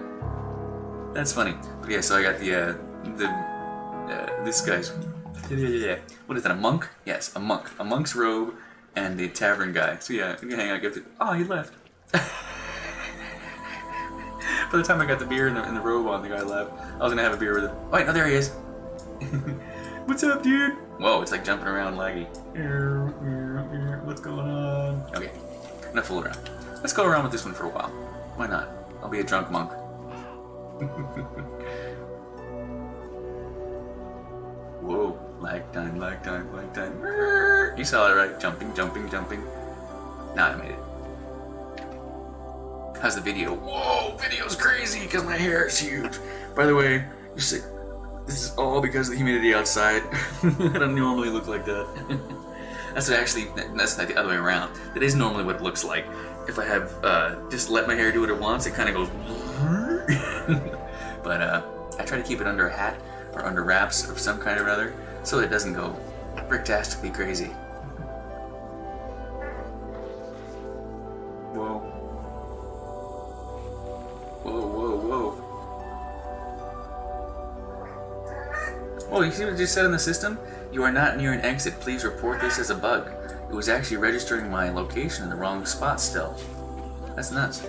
That's funny. But yeah, so I got this guy's. What is that? A monk? Yes, a monk. A monk's robe and a tavern guy. So yeah, you can hang out. Get the. Oh, he left. By the time I got the beer and the robe on, the guy left. I was gonna have a beer with him. Oh, wait, no, there he is. What's up, dude? Whoa, it's like jumping around laggy. What's going on? Okay, enough fool around. Let's go around with this one for a while. Why not? I'll be a drunk monk. Whoa, lag time, lag time, lag time. You saw it right? Jumping, jumping, jumping. Now I made it. How's the video? Whoa, video's crazy because my hair is huge. By the way, this is all because of the humidity outside. I don't normally look like that. That's not the other way around. That is normally what it looks like. If I have just let my hair do what it wants, it kind of goes. But I try to keep it under a hat or under wraps of some kind or other, so it doesn't go fricktastically crazy. Whoa. Whoa, whoa, whoa. Oh, you see what it just said in the system? You are not near an exit. Please report this as a bug. It was actually registering my location in the wrong spot still. That's nuts.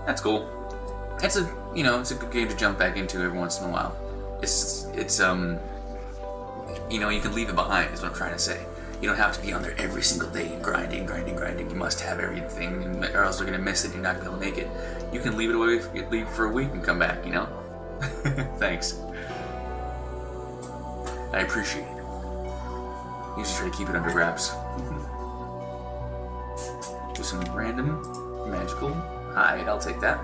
That's cool. It's a good game to jump back into every once in a while. It's you can leave it behind is what I'm trying to say. You don't have to be on there every single day and grinding. You must have everything, or else you're gonna miss it. You're not gonna be able to make it. You can leave it away, leave for a week and come back. Thanks. I appreciate it. Usually try to keep it under wraps. Do some random magical hide. I'll take that.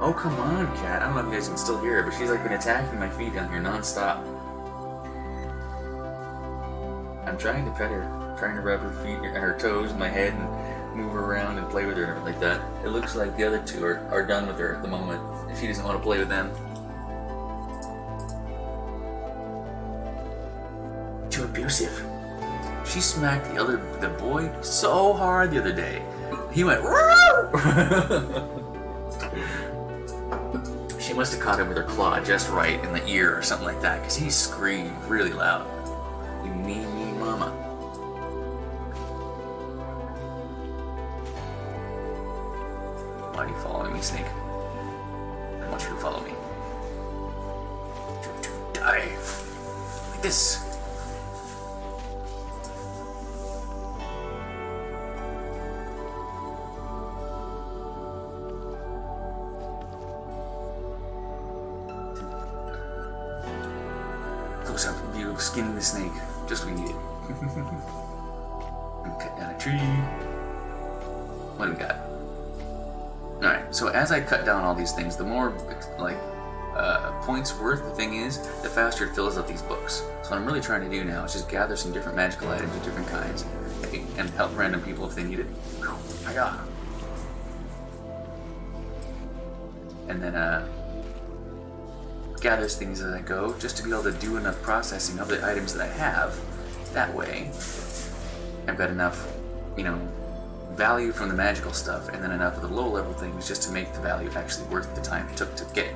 Oh come on, cat! I don't know if you guys can still hear her, but she's like been attacking my feet down here non-stop. I'm trying to pet her, trying to rub her feet and her toes in my head and move her around and play with her like that. It looks like the other two are done with her at the moment. She doesn't want to play with them. Too abusive. She smacked the boy so hard the other day. He went, She must have caught him with her claw just right in the ear or something like that, because he screamed really loud. You mean mama. Why are you following me, Snake? I want you to follow me. To die. Like this. close-up view of skinning the snake. Just what we needed. Cut down a tree. What do we got? Alright, so as I cut down all these things, the more, like, points worth the thing is, the faster it fills up these books. So what I'm really trying to do now is just gather some different magical items of different kinds and help random people if they need it. I got them. And then gather things as I go, just to be able to do enough processing of the items that I have. That way, I've got enough, you know, value from the magical stuff, and then enough of the low-level things just to make the value actually worth the time it took to get.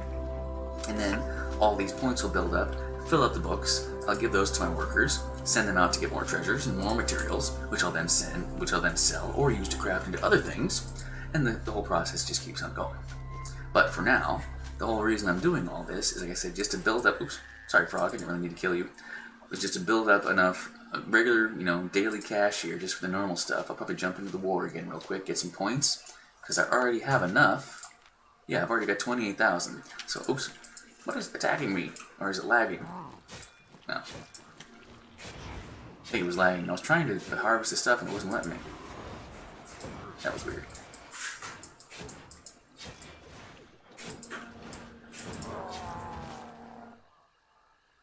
And then all these points will build up, fill up the books. I'll give those to my workers, send them out to get more treasures and more materials, which I'll then sell or use to craft into other things, and the whole process just keeps on going. But for now, the whole reason I'm doing all this is, like I said, just to build up. Oops, sorry, frog. I didn't really need to kill you. It was just to build up enough regular, you know, daily cash here, just for the normal stuff. I'll probably jump into the war again real quick, get some points, because I already have enough. Yeah, I've already got 28,000. So, oops, what is attacking me? Or is it lagging? No. I think it was lagging. I was trying to harvest the stuff and it wasn't letting me. That was weird.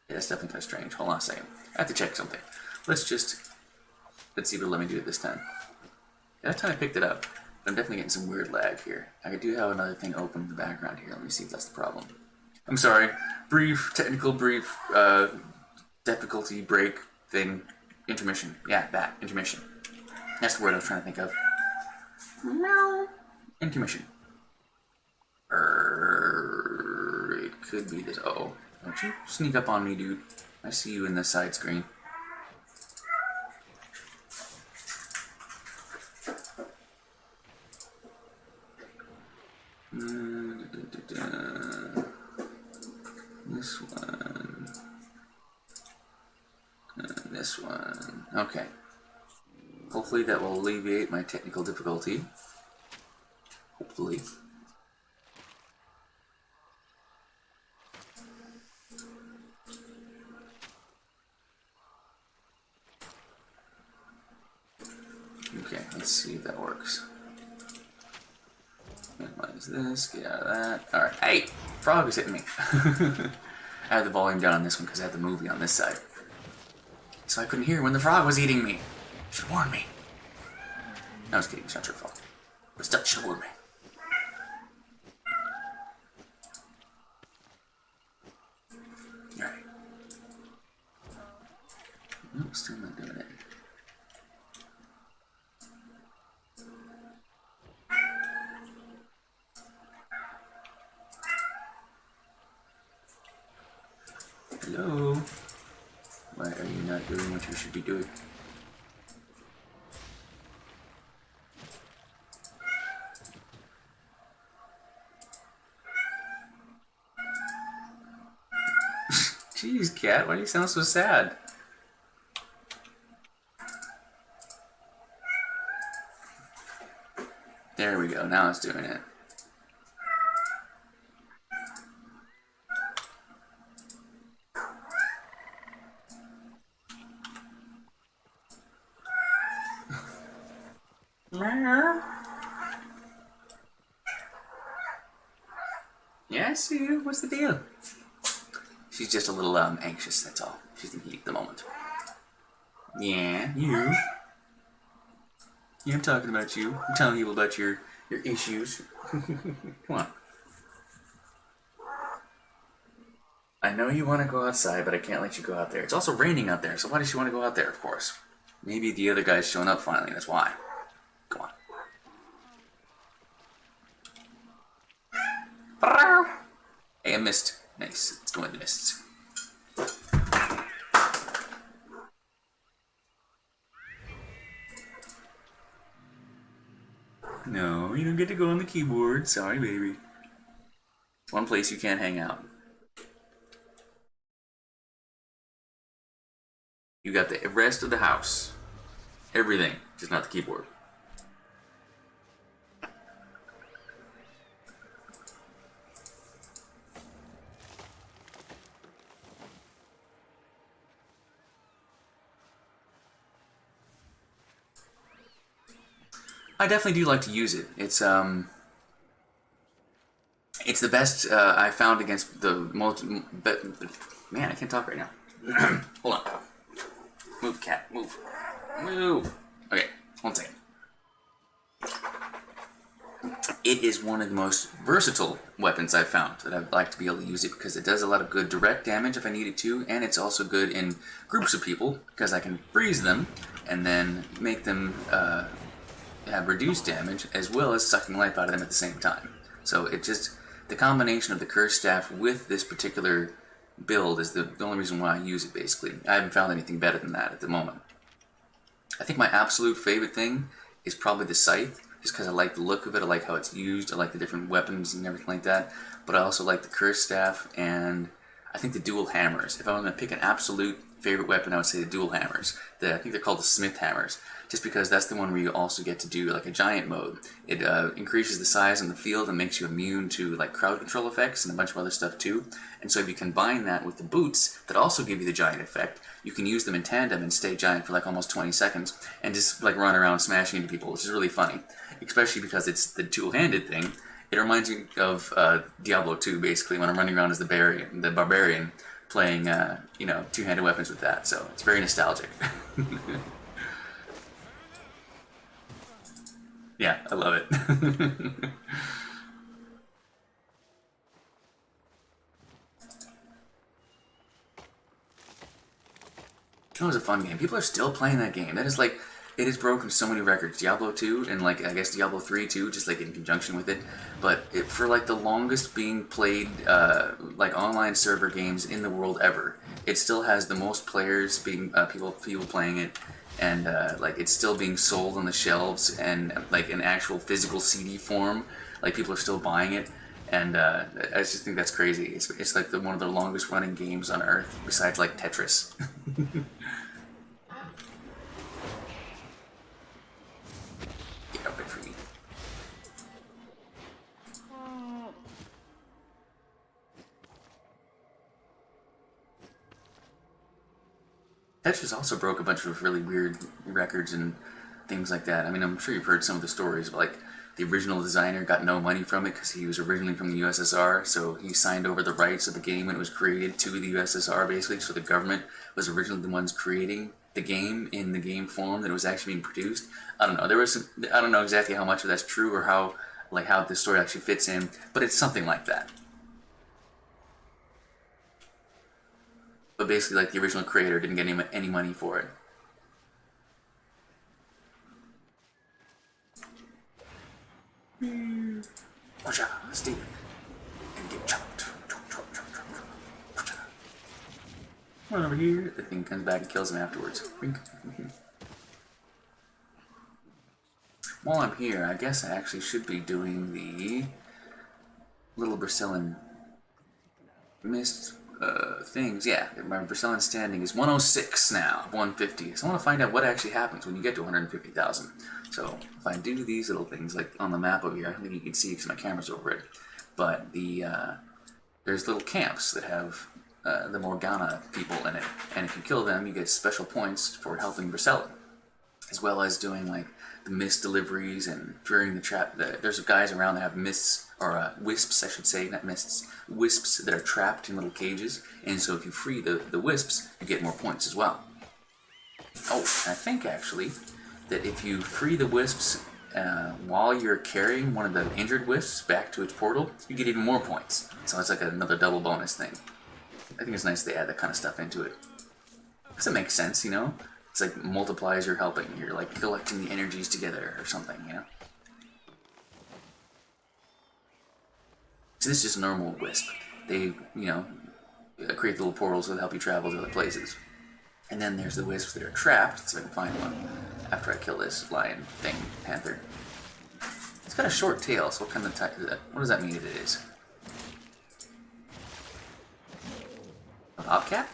Yeah, that's definitely kind of strange. Hold on a second. I have to check something. Let's see if it'll let me do it this time. That time I picked it up. But I'm definitely getting some weird lag here. I do have another thing open in the background here. Let me see if that's the problem. I'm sorry. Technical difficulty break thing. Intermission. Yeah, that. Intermission. That's the word I was trying to think of. Intermission. It could be this. Uh-oh. Don't you sneak up on me, dude. I see you in the side screen. This one. And this one. Okay. Hopefully that will alleviate my technical difficulty. Hopefully. Okay, let's see if that works. Minimize this, get out of that. Alright, hey! Frog is hitting me. I had the volume down on this one because I had the movie on this side. So I couldn't hear when the frog was eating me. You should warn me. I was kidding, it's not your fault. But still, you should warn me. Alright. Nope, still not doing it. Hello? Why are you not doing what you should be doing? Jeez, cat, why do you sound so sad? There we go, now it's doing it. Yeah, I see you. What's the deal? She's just a little anxious, that's all. She's in heat at the moment. Yeah, you. Yeah, I'm talking about you. I'm telling you about your issues. Come on. I know you want to go outside, but I can't let you go out there. It's also raining out there, so why does she want to go out there, of course? Maybe the other guy's showing up finally, that's why. Come on. Hey, I missed. Nice. Let's go in the mists. No, you don't get to go on the keyboard. Sorry, baby. It's one place you can't hang out. You got the rest of the house. Everything, just not the keyboard. I definitely do like to use it. It's the best I found against the most. Man, I can't talk right now. Hold on. Move, cat. Move. Move. Okay, 1 second. It is one of the most versatile weapons I've found that I'd like to be able to use it because it does a lot of good direct damage if I needed to, and it's also good in groups of people because I can freeze them and then make them have reduced damage as well as sucking life out of them at the same time. So it just, the combination of the Curse Staff with this particular build is the only reason why I use it basically. I haven't found anything better than that at the moment. I think my absolute favorite thing is probably the Scythe, just because I like the look of it, I like how it's used, I like the different weapons and everything like that, but I also like the Curse Staff, and I think the dual hammers. If I was going to pick an absolute favorite weapon, I would say the dual hammers. I think they're called the Smith hammers, just because that's the one where you also get to do like a giant mode. It increases the size on the field and makes you immune to like crowd control effects and a bunch of other stuff too. And so if you combine that with the boots that also give you the giant effect, you can use them in tandem and stay giant for like almost 20 seconds and just like run around smashing into people, which is really funny. Especially because it's the two-handed thing. It reminds me of Diablo 2 basically when I'm running around as the barbarian, playing two-handed weapons with that. So it's very nostalgic. Yeah, I love it. That was a fun game. People are still playing that game. That is like, it has broken so many records. Diablo 2 and like I guess Diablo 3 too, just like in conjunction with it. But for like the longest being played like online server games in the world ever, it still has the most players being people playing it, and like it's still being sold on the shelves and like in actual physical CD form. Like people are still buying it. And I just think that's crazy. It's like one of the longest running games on Earth, besides like Tetris. Get away from me. Tetris also broke a bunch of really weird records and things like that. I mean, I'm sure you've heard some of the stories, but like the original designer got no money from it because he was originally from the USSR, so he signed over the rights of the game when it was created to the USSR, basically, so the government was originally the ones creating the game in the game form that it was actually being produced. I don't know. I don't know exactly how much of that's true or how this story actually fits in, but it's something like that. But basically, like the original creator didn't get any money for it. Watch out, stay and get chopped. One over here. The thing comes back and kills him afterwards. While I'm here, I guess I actually should be doing the little Brazilian mist things. Yeah, my Brazilian standing is 106 now, 150. So I want to find out what actually happens when you get to 150,000. So if I do these little things, like on the map over here, I don't think you can see because my camera's over it, but there's little camps that have the Morgana people in it, and if you kill them, you get special points for helping Brazilian, as well as doing like the mist deliveries and fearing the trap. There's guys around that have mists, or wisps, I should say, not mists, wisps that are trapped in little cages, and so if you free the wisps, you get more points as well. Oh, I think actually that if you free the wisps while you're carrying one of the injured wisps back to its portal, you get even more points. So it's like another double bonus thing. I think it's nice they add that kind of stuff into it. Because it makes sense, you know? It's like multiplies your helping. You're like collecting the energies together or something, you know? So this is just a normal wisp. They, create little portals that help you travel to other places. And then there's the wisps that are trapped, so I can find one after I kill this lion thing, panther. It's got a short tail, so what kind of type is that? What does that mean it is? A bobcat?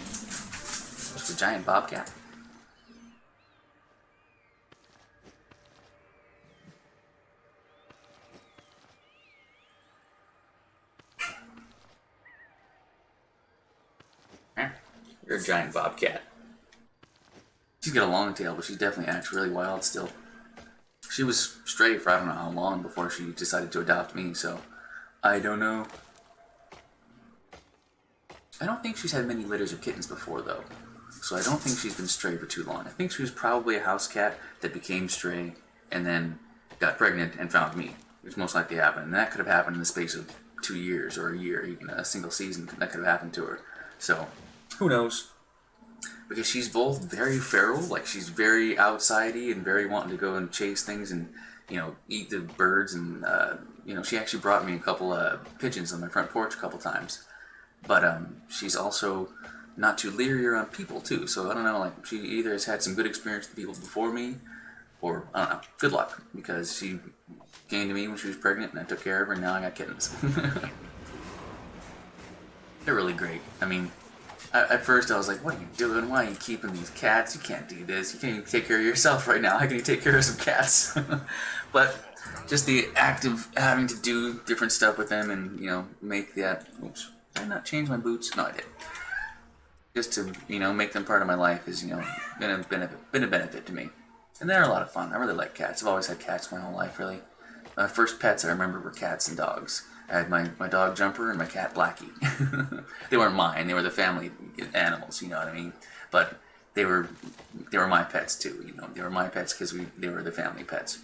Just a giant bobcat? You're a giant bobcat. She's got a long tail, but she definitely acts really wild still. she was stray for I don't know how long before she decided to adopt me, so I don't know. I don't think she's had many litters of kittens before, though, so I don't think she's been stray for too long. I think she was probably a house cat that became stray and then got pregnant and found me, which most likely happened. And that could have happened in the space of 2 years or a year, even a single season. That could have happened to her. So, who knows? Because she's both very feral, like she's very outsidey and very wanting to go and chase things and, you know, eat the birds. And, you know, she actually brought me a couple pigeons on my front porch a couple times. But she's also not too leery around people, too. So, I don't know, like, she either has had some good experience with people before me, or, I don't know, good luck. Because she came to me when she was pregnant, and I took care of her, and now I got kittens. They're really great. I mean, at first I was like, what are you doing? Why are you keeping these cats? You can't do this. You can't even take care of yourself right now. How can you take care of some cats? But just the act of having to do different stuff with them and, you know, make that... Oops. Did I not change my boots? No, I did. Just to, you know, make them part of my life is, you know, been a benefit to me. And they're a lot of fun. I really like cats. I've always had cats my whole life, really. My first pets I remember were cats and dogs. I had my dog Jumper and my cat Blackie. They weren't mine. They were the family animals, you know what I mean? But they were my pets too, you know. They were my pets because they were the family pets.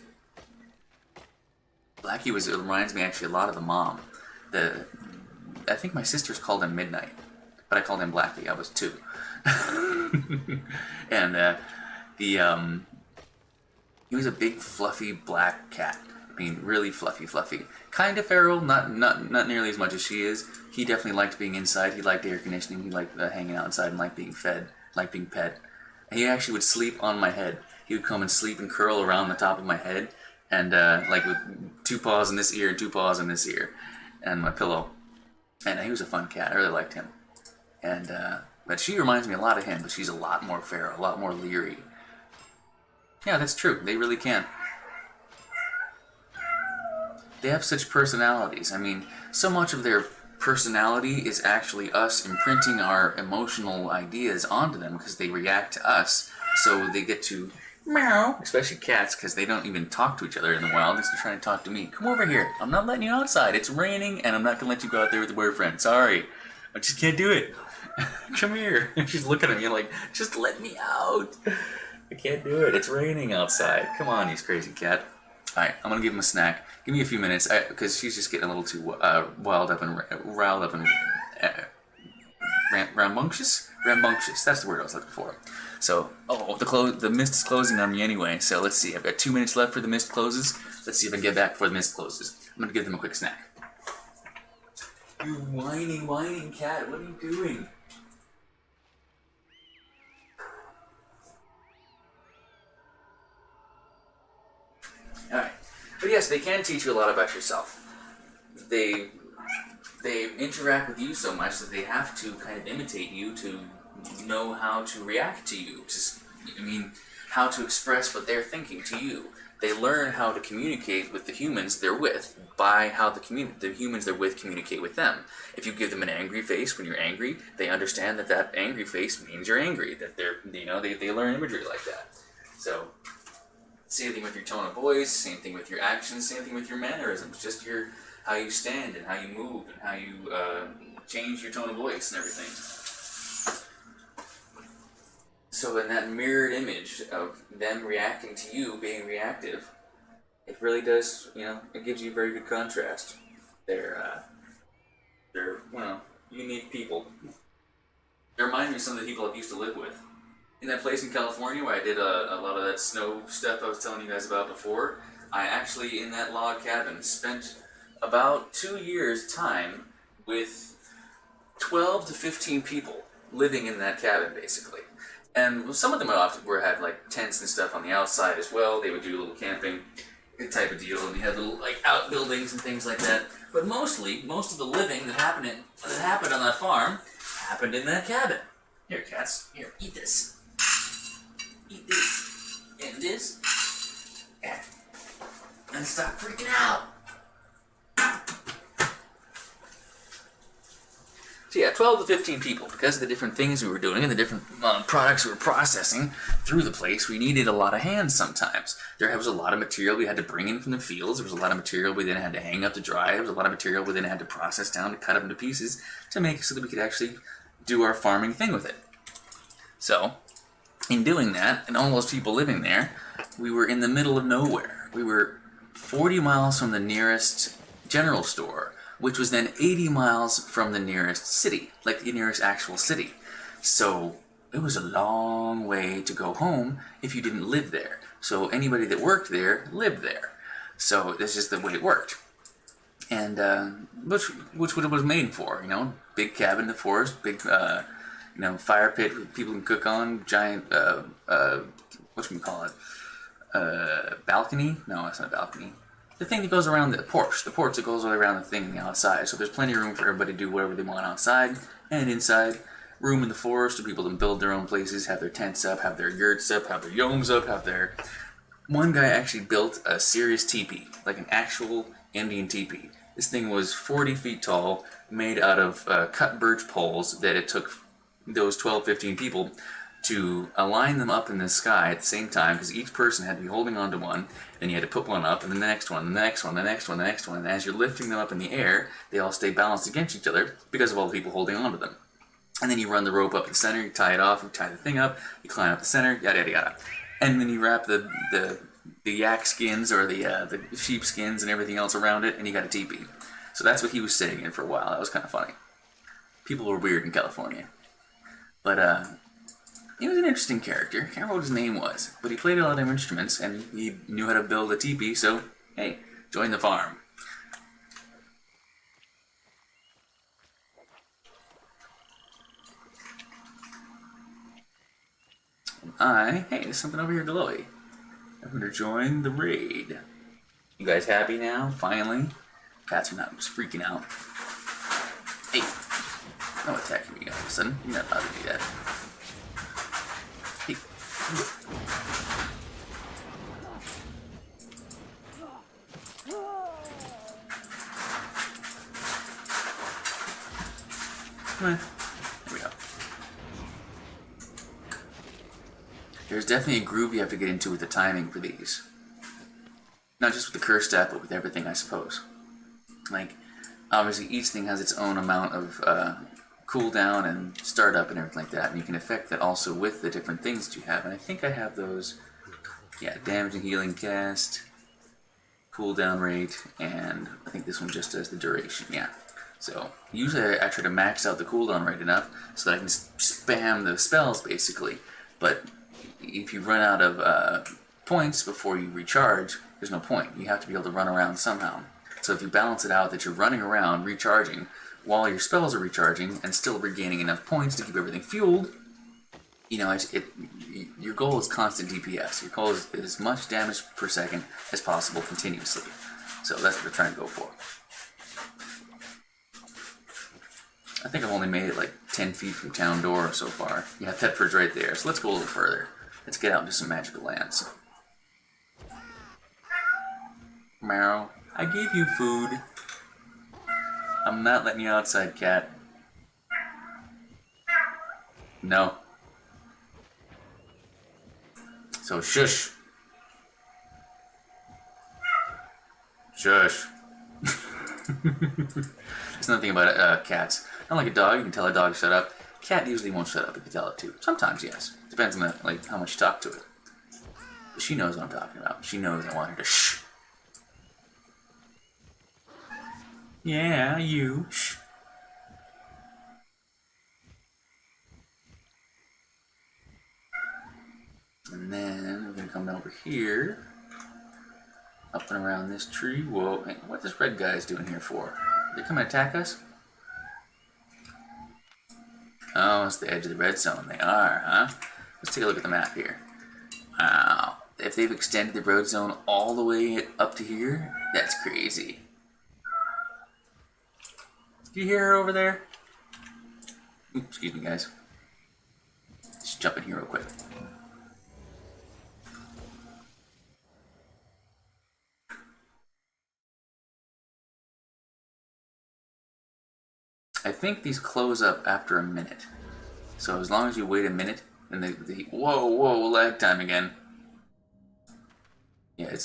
Blackie it reminds me actually a lot of the mom. I think my sisters called him Midnight, but I called him Blackie. I was 2. And he was a big fluffy black cat. I mean, really fluffy. Kind of feral, not nearly as much as she is. He definitely liked being inside. He liked air conditioning. He liked hanging outside and liked being fed, liked being pet. And he actually would sleep on my head. He would come and sleep and curl around the top of my head, and like with 2 paws in this ear and 2 paws in this ear, and my pillow. And he was a fun cat. I really liked him. And but she reminds me a lot of him, but she's a lot more feral, a lot more leery. Yeah, that's true. They really can. They have such personalities. I mean, so much of their personality is actually us imprinting our emotional ideas onto them because they react to us. So they get to meow, especially cats, because they don't even talk to each other in the wild. They're just trying to talk to me. Come over here. I'm not letting you outside. It's raining, and I'm not going to let you go out there with a boyfriend. Sorry. I just can't do it. Come here. She's looking at me like, just let me out. I can't do it. It's raining outside. Come on, you crazy cat. Alright, I'm going to give him a snack. Give me a few minutes, because she's just getting a little too riled up and rambunctious? Rambunctious, that's the word I was looking for. So, the mist is closing on me anyway, so let's see. I've got 2 minutes left for the mist closes. Let's see if I can get back before the mist closes. I'm going to give them a quick snack. You whining cat, what are you doing? Alright. But yes, they can teach you a lot about yourself. They interact with you so much that they have to kind of imitate you to know how to react to you. How to express what they're thinking to you. They learn how to communicate with the humans they're with by how the humans they're with communicate with them. If you give them an angry face when you're angry, they understand that angry face means you're angry. That they learn imagery like that. So, same thing with your tone of voice, same thing with your actions, same thing with your mannerisms. Just how you stand and how you move and how you change your tone of voice and everything. So in that mirrored image of them reacting to you being reactive, it really does, it gives you a very good contrast. They're unique people. They remind me of some of the people I used to live with. In that place in California where I did a lot of that snow stuff I was telling you guys about before, I actually, in that log cabin, spent about 2 years' time with 12 to 15 people living in that cabin, basically. And some of them had like tents and stuff on the outside as well. They would do a little camping type of deal, and they had little like outbuildings and things like that. But most of the living that happened on that farm happened in that cabin. Here, cats. Here, eat this. Eat this. And this. Yeah. And stop freaking out. So yeah, 12 to 15 people. Because of the different things we were doing and the different products we were processing through the place, we needed a lot of hands sometimes. There was a lot of material we had to bring in from the fields. There was a lot of material we then had to hang up to dry. There was a lot of material we then had to process down to cut up into pieces to make so that we could actually do our farming thing with it. So, in doing that, and all those people living there, we were in the middle of nowhere. We were 40 miles from the nearest general store, which was then 80 miles from the nearest city, like the nearest actual city. So it was a long way to go home if you didn't live there. So anybody that worked there lived there. So this is the way it worked. And which it was made for, you know, big cabin in the forest, big you know, fire pit people can cook on, giant whatchamacallit, balcony? No, it's not a balcony. The thing that goes around the porch that goes all around the thing on the outside. So there's plenty of room for everybody to do whatever they want outside and inside. Room in the forest where people can build their own places, have their tents up, have their yurts up, have their yomes up, have their... One guy actually built a serious teepee, like an actual Indian teepee. This thing was 40 feet tall, made out of cut birch poles that it took those 12, 15 people to align them up in the sky at the same time, because each person had to be holding onto one, then you had to put one up, and then the next one, and the next one, the next one, the next one, and as you're lifting them up in the air, they all stay balanced against each other because of all the people holding onto them. And then you run the rope up the center, you tie it off, you tie the thing up, you climb up the center, yada yada yada. And then you wrap the yak skins or the sheep skins and everything else around it, and you got a teepee. So that's what he was sitting in for a while. That was kind of funny. People were weird in California. But he was an interesting character. I can't remember what his name was, but he played a lot of instruments and he knew how to build a teepee, so hey, join the farm. Hey, there's something over here glowy. I'm gonna join the raid. You guys happy now? Finally? Cats are not just freaking out. Hey, no attacking me all of a sudden. You're not allowed to do that. Hey. Come on. There we go. There's definitely a groove you have to get into with the timing for these. Not just with the curse step, but with everything, I suppose. Like, obviously each thing has its own amount of cooldown and startup and everything like that, and you can affect that also with the different things that you have. And I think I have those, yeah, damage and healing cast, cooldown rate, and I think this one just does the duration, yeah. So usually I try to max out the cooldown rate enough so that I can spam the spells basically, but if you run out of points before you recharge, there's no point. You have to be able to run around somehow. So if you balance it out that you're running around, recharging, while your spells are recharging, and still regaining enough points to keep everything fueled, you know, your goal is constant DPS. Your goal is as much damage per second as possible continuously. So that's what we're trying to go for. I think I've only made it like 10 feet from town door so far. Yeah, Thetford's right there, so let's go a little further. Let's get out into some magical lands. Meow. I gave you food. I'm not letting you outside, cat. No. So shush. Shush. There's nothing about cats. Not like a dog. You can tell a dog to shut up. Cat usually won't shut up if you tell it to. Sometimes, yes. Depends on like how much you talk to it. But she knows what I'm talking about. She knows I want her to shh. Yeah, you. Shh. And then we're going to come over here. Up and around this tree. Whoa. Hey, what this red guy is doing here for? They come and attack us? Oh, it's the edge of the red zone. They are, huh? Let's take a look at the map here. Wow. If they've extended the red zone all the way up to here, that's crazy. Do you hear her over there? Oops, excuse me, guys. Just jump in here real quick. I think think these close up after a minute. So as long as you wait a minute, and whoa, lag time again. Yeah,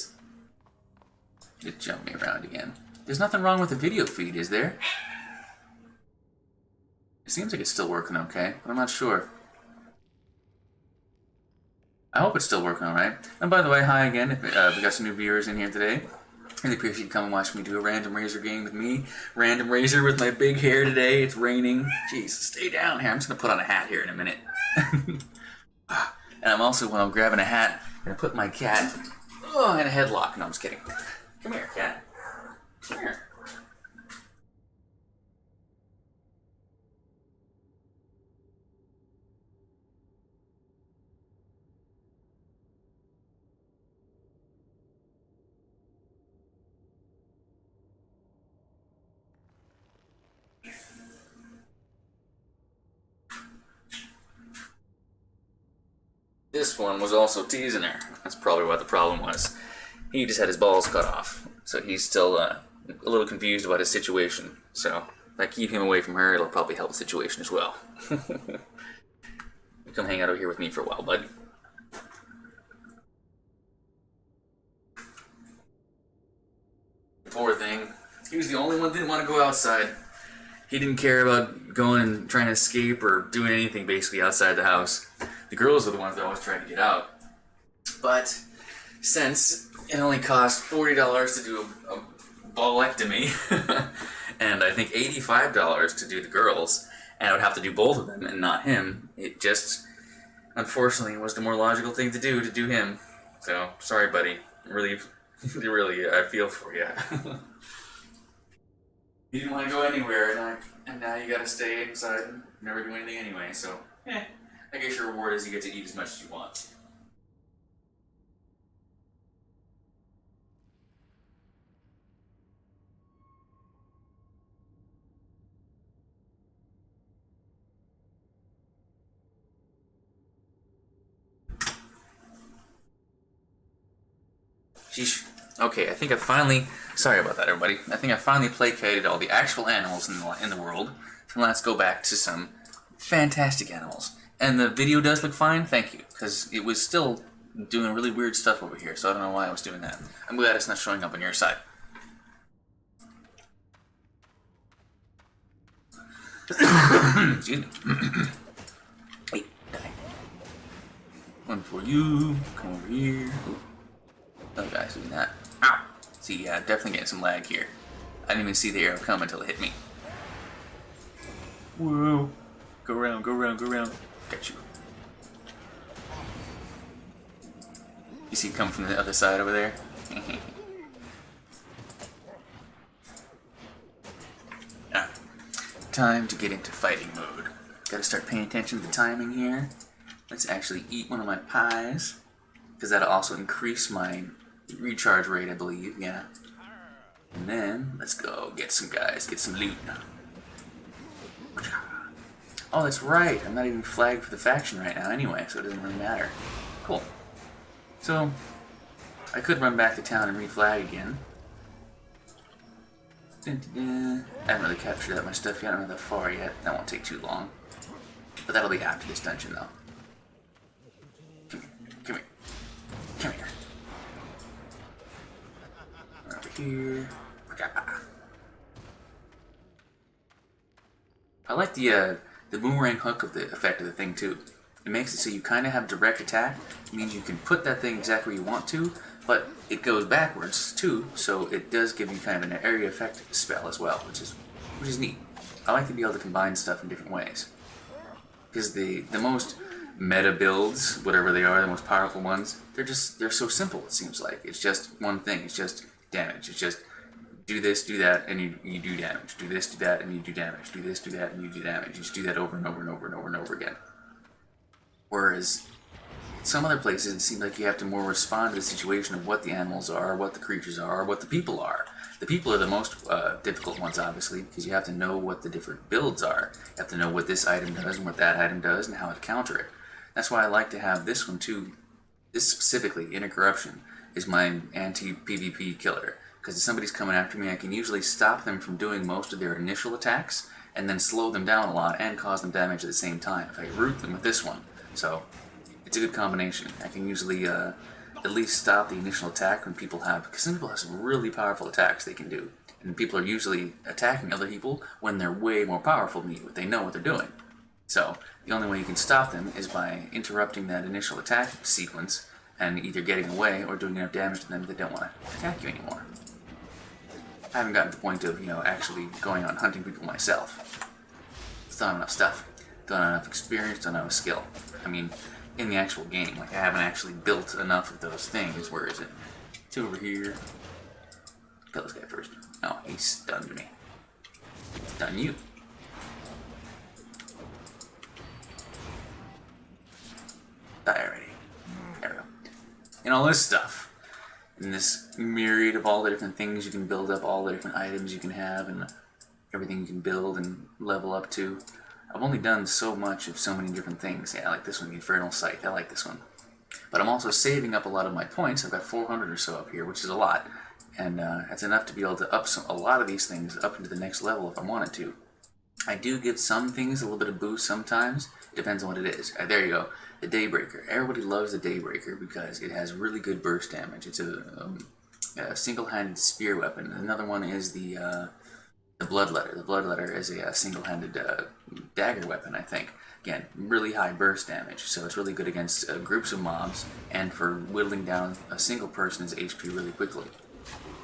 it jumped me around again. There's nothing wrong with the video feed, is there? It seems like it's still working okay, but I'm not sure. I hope it's still working alright. And by the way, hi again. We got some new viewers in here today. Really appreciate you coming and watching me do a random razor game with me. Random razor with my big hair today. It's raining. Jeez, stay down here. I'm just going to put on a hat here in a minute. And I'm also, when I'm grabbing a hat, going to put my cat in a headlock. No, I'm just kidding. Come here, cat. Come here. This one was also teasing her. That's probably what the problem was. He just had his balls cut off, so he's still a little confused about his situation. So if I keep him away from her, it'll probably help the situation as well. Come hang out over here with me for a while, bud. Poor thing. He was the only one that didn't want to go outside. He didn't care about going and trying to escape or doing anything basically outside the house. The girls are the ones that always try to get out. But since it only cost $40 to do a ballectomy, and I think $85 to do the girls, and I would have to do both of them and not him, it just, unfortunately, was the more logical thing to do him. So, sorry buddy. Really, I feel for you. You didn't want to go anywhere, and now you gotta stay inside and never do anything anyway, so, I guess your reward is you get to eat as much as you want. Sheesh. Okay, I think I finally... Sorry about that, everybody. I think I finally placated all the actual animals in the world. So let's go back to some fantastic animals. And the video does look fine, thank you, because it was still doing really weird stuff over here, so I don't know why I was doing that. I'm glad it's not showing up on your side. Excuse me. Hey, die. One for you. Come over here. Ooh. Other guy's doing that. Ow! See, yeah, definitely getting some lag here. I didn't even see the arrow come until it hit me. Whoa. Go around, go around, go around. Got you. You see him come from the other side over there? Ah, time to get into fighting mode. Gotta start paying attention to the timing here. Let's actually eat one of my pies, because that'll also increase my recharge rate, I believe, yeah. And then, let's go get some guys, get some loot. Oh, that's right. I'm not even flagged for the faction right now anyway, so it doesn't really matter. Cool. So, I could run back to town and reflag again. I haven't really captured that much stuff yet. I'm not that far yet. That won't take too long. But that'll be after this dungeon, though. Come here. Come here. Come here. Over here. I like the boomerang hook of the effect of the thing too. It makes it so you kind of have direct attack. It means you can put that thing exactly where you want to, but it goes backwards too, so it does give you kind of an area effect spell as well, which is neat. I like to be able to combine stuff in different ways. Because the most meta builds, whatever they are, the most powerful ones, they're so simple, it seems like. It's just one thing, it's just damage. It's just do this, do that, and you do damage. Do this, do that, and you do damage. Do this, do that, and you do damage. You just do that over and over and over and over and over again. Whereas some other places, it seems like you have to more respond to the situation of what the animals are, what the creatures are, what the people are. The people are the most difficult ones, obviously, because you have to know what the different builds are. You have to know what this item does and what that item does and how to counter it. That's why I like to have this one too. This specifically, Intercorruption, is my anti-PvP killer. Because if somebody's coming after me, I can usually stop them from doing most of their initial attacks, and then slow them down a lot and cause them damage at the same time if I root them with this one. So it's a good combination. I can usually at least stop the initial attack when people have, because some people have some really powerful attacks they can do, and people are usually attacking other people when they're way more powerful than you, but they know what they're doing. So the only way you can stop them is by interrupting that initial attack sequence and either getting away or doing enough damage to them that they don't want to attack you anymore. I haven't gotten to the point of, actually going on hunting people myself. It's not enough stuff. Don't have enough experience, don't have enough skill. I mean, in the actual game, like, I haven't actually built enough of those things. Where is it? It's over here. Kill this guy first. Oh, he stunned me. Stun you. Die already. There we go. And all this stuff. And this myriad of all the different things you can build up, all the different items you can have, and everything you can build and level up to. I've only done so much of so many different things. Yeah, I like this one, the Infernal Sight. I like this one. But I'm also saving up a lot of my points. I've got 400 or so up here, which is a lot. And that's enough to be able to up a lot of these things up into the next level if I wanted to. I do give some things a little bit of boost sometimes. It depends on what it is. There you go. The Daybreaker. Everybody loves the Daybreaker because it has really good burst damage. It's a single-handed spear weapon. Another one is the Bloodletter. The Bloodletter is a single-handed dagger weapon, I think. Again, really high burst damage, so it's really good against groups of mobs and for whittling down a single person's HP really quickly.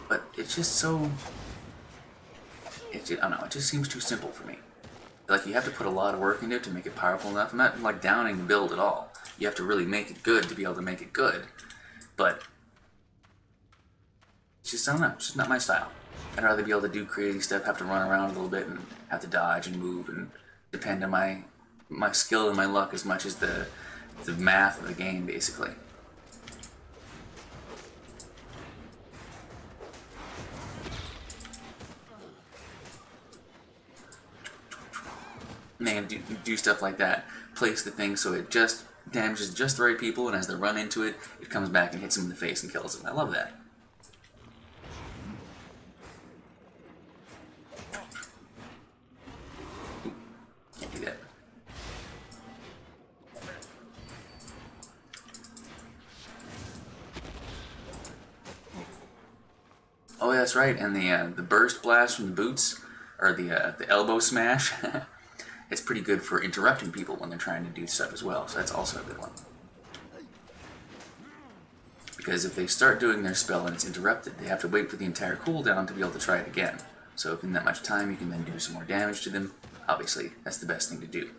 But it's just so... I don't know, it just seems too simple for me. Like, you have to put a lot of work into it to make it powerful enough. I'm not, like, downing the build at all. You have to really make it good to be able to make it good. But it's just, I don't know, it's just not my style. I'd rather be able to do crazy stuff, have to run around a little bit and have to dodge and move and depend on my skill and my luck as much as the math of the game, basically. Man, do stuff like that. Place the thing so it just damages just the right people, and as they run into it, it comes back and hits them in the face and kills them. I love that. Ooh, can't do that. Oh, that's right, and the burst blast from the boots, or the elbow smash. It's pretty good for interrupting people when they're trying to do stuff as well, so that's also a good one. Because if they start doing their spell and it's interrupted, they have to wait for the entire cooldown to be able to try it again. So if in that much time you can then do some more damage to them, obviously that's the best thing to do.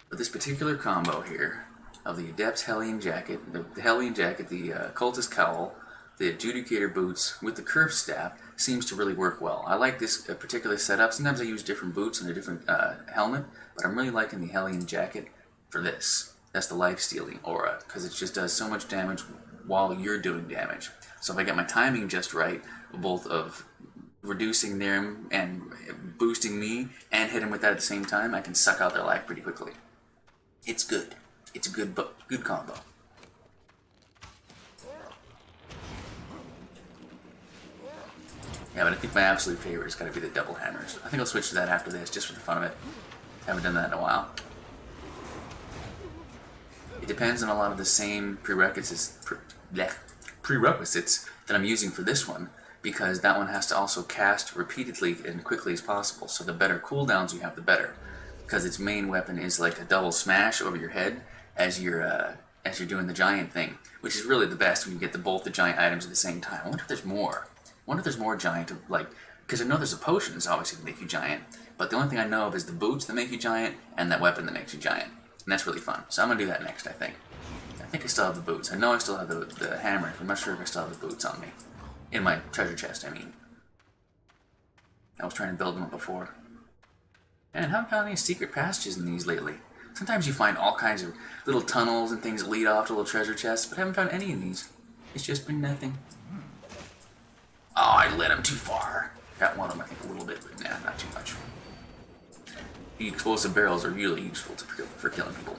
But this particular combo here, of the Adept's Hellion Jacket, the Hellion Jacket, the Cultist Cowl, the Adjudicator Boots with the Curve Staff, seems to really work well. I like this particular setup. Sometimes I use different boots and a different helmet, but I'm really liking the Hellion Jacket for this. That's the life-stealing aura, because it just does so much damage while you're doing damage. So if I get my timing just right, both of reducing them and boosting me and hit them with that at the same time, I can suck out their life pretty quickly. It's good. It's a good combo. Yeah, but I think my absolute favorite is going to be the double hammers. I think I'll switch to that after this, just for the fun of it. Haven't done that in a while. It depends on a lot of the same prerequisites that I'm using for this one, because that one has to also cast repeatedly and quickly as possible. So the better cooldowns you have, the better. Because its main weapon is like a double smash over your head as you're doing the giant thing, which is really the best when you get both the giant items at the same time. I wonder if there's more. I wonder if there's more giant, like, because I know there's the potions, obviously, that make you giant, but the only thing I know of is the boots that make you giant, and that weapon that makes you giant. And that's really fun. So I'm going to do that next, I think. I think I still have the boots. I know I still have the hammer. I'm not sure if I still have the boots on me. In my treasure chest, I mean. I was trying to build them up before. And I haven't found any secret passages in these lately. Sometimes you find all kinds of little tunnels and things that lead off to little treasure chests, but I haven't found any of these. It's just been nothing. Oh, I led him too far. Got one of them, I think, a little bit, but nah, not too much. The explosive barrels are really useful for killing people.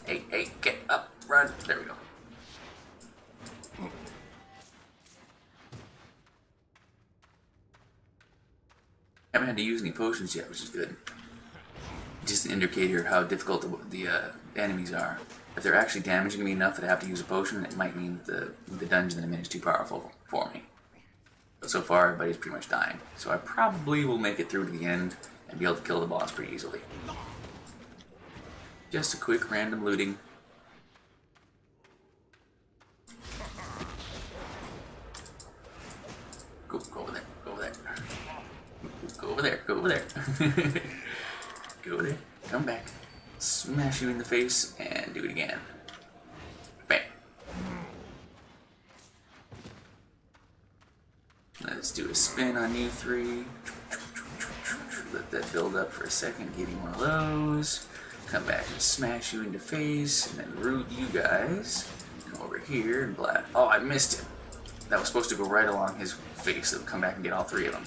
Hey, get up, run. There we go. Haven't had to use any potions yet, which is good. Just an indicator of how difficult the enemies are. If they're actually damaging me enough that I have to use a potion, it might mean that the dungeon that I'm in is too powerful for me. But so far, everybody's pretty much dying. So I probably will make it through to the end and be able to kill the boss pretty easily. Just a quick random looting. Go over there, go over there. Go over there, go over there. Go over there, come back. Smash you in the face and do it again. Bam. Let's do a spin on you three. Let that build up for a second, give you one of those. Come back and smash you in the face, and then root you guys. Come over here and blast. Oh, I missed him. That was supposed to go right along his face, so come back and get all three of them.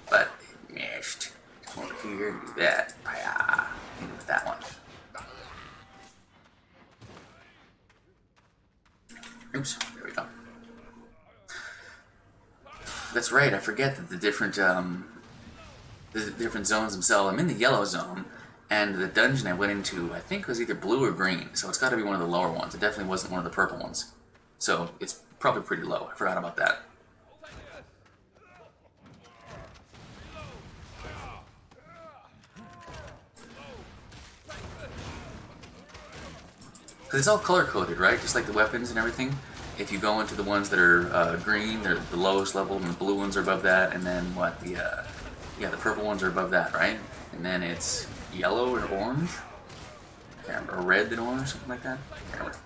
But it missed. Come over here and do that. Hi-ya. Hit him with that one. Oops, there we go. That's right, I forget that the different zones themselves. I'm in the yellow zone, and the dungeon I went into, I think, was either blue or green, so it's got to be one of the lower ones. It definitely wasn't one of the purple ones. So it's probably pretty low. I forgot about that. Because it's all color-coded, right? Just like the weapons and everything. If you go into the ones that are green, they're the lowest level, and the blue ones are above that, and then what? The purple ones are above that, right? And then it's yellow or orange? I can't remember. Or red and orange, something like that? I can't remember.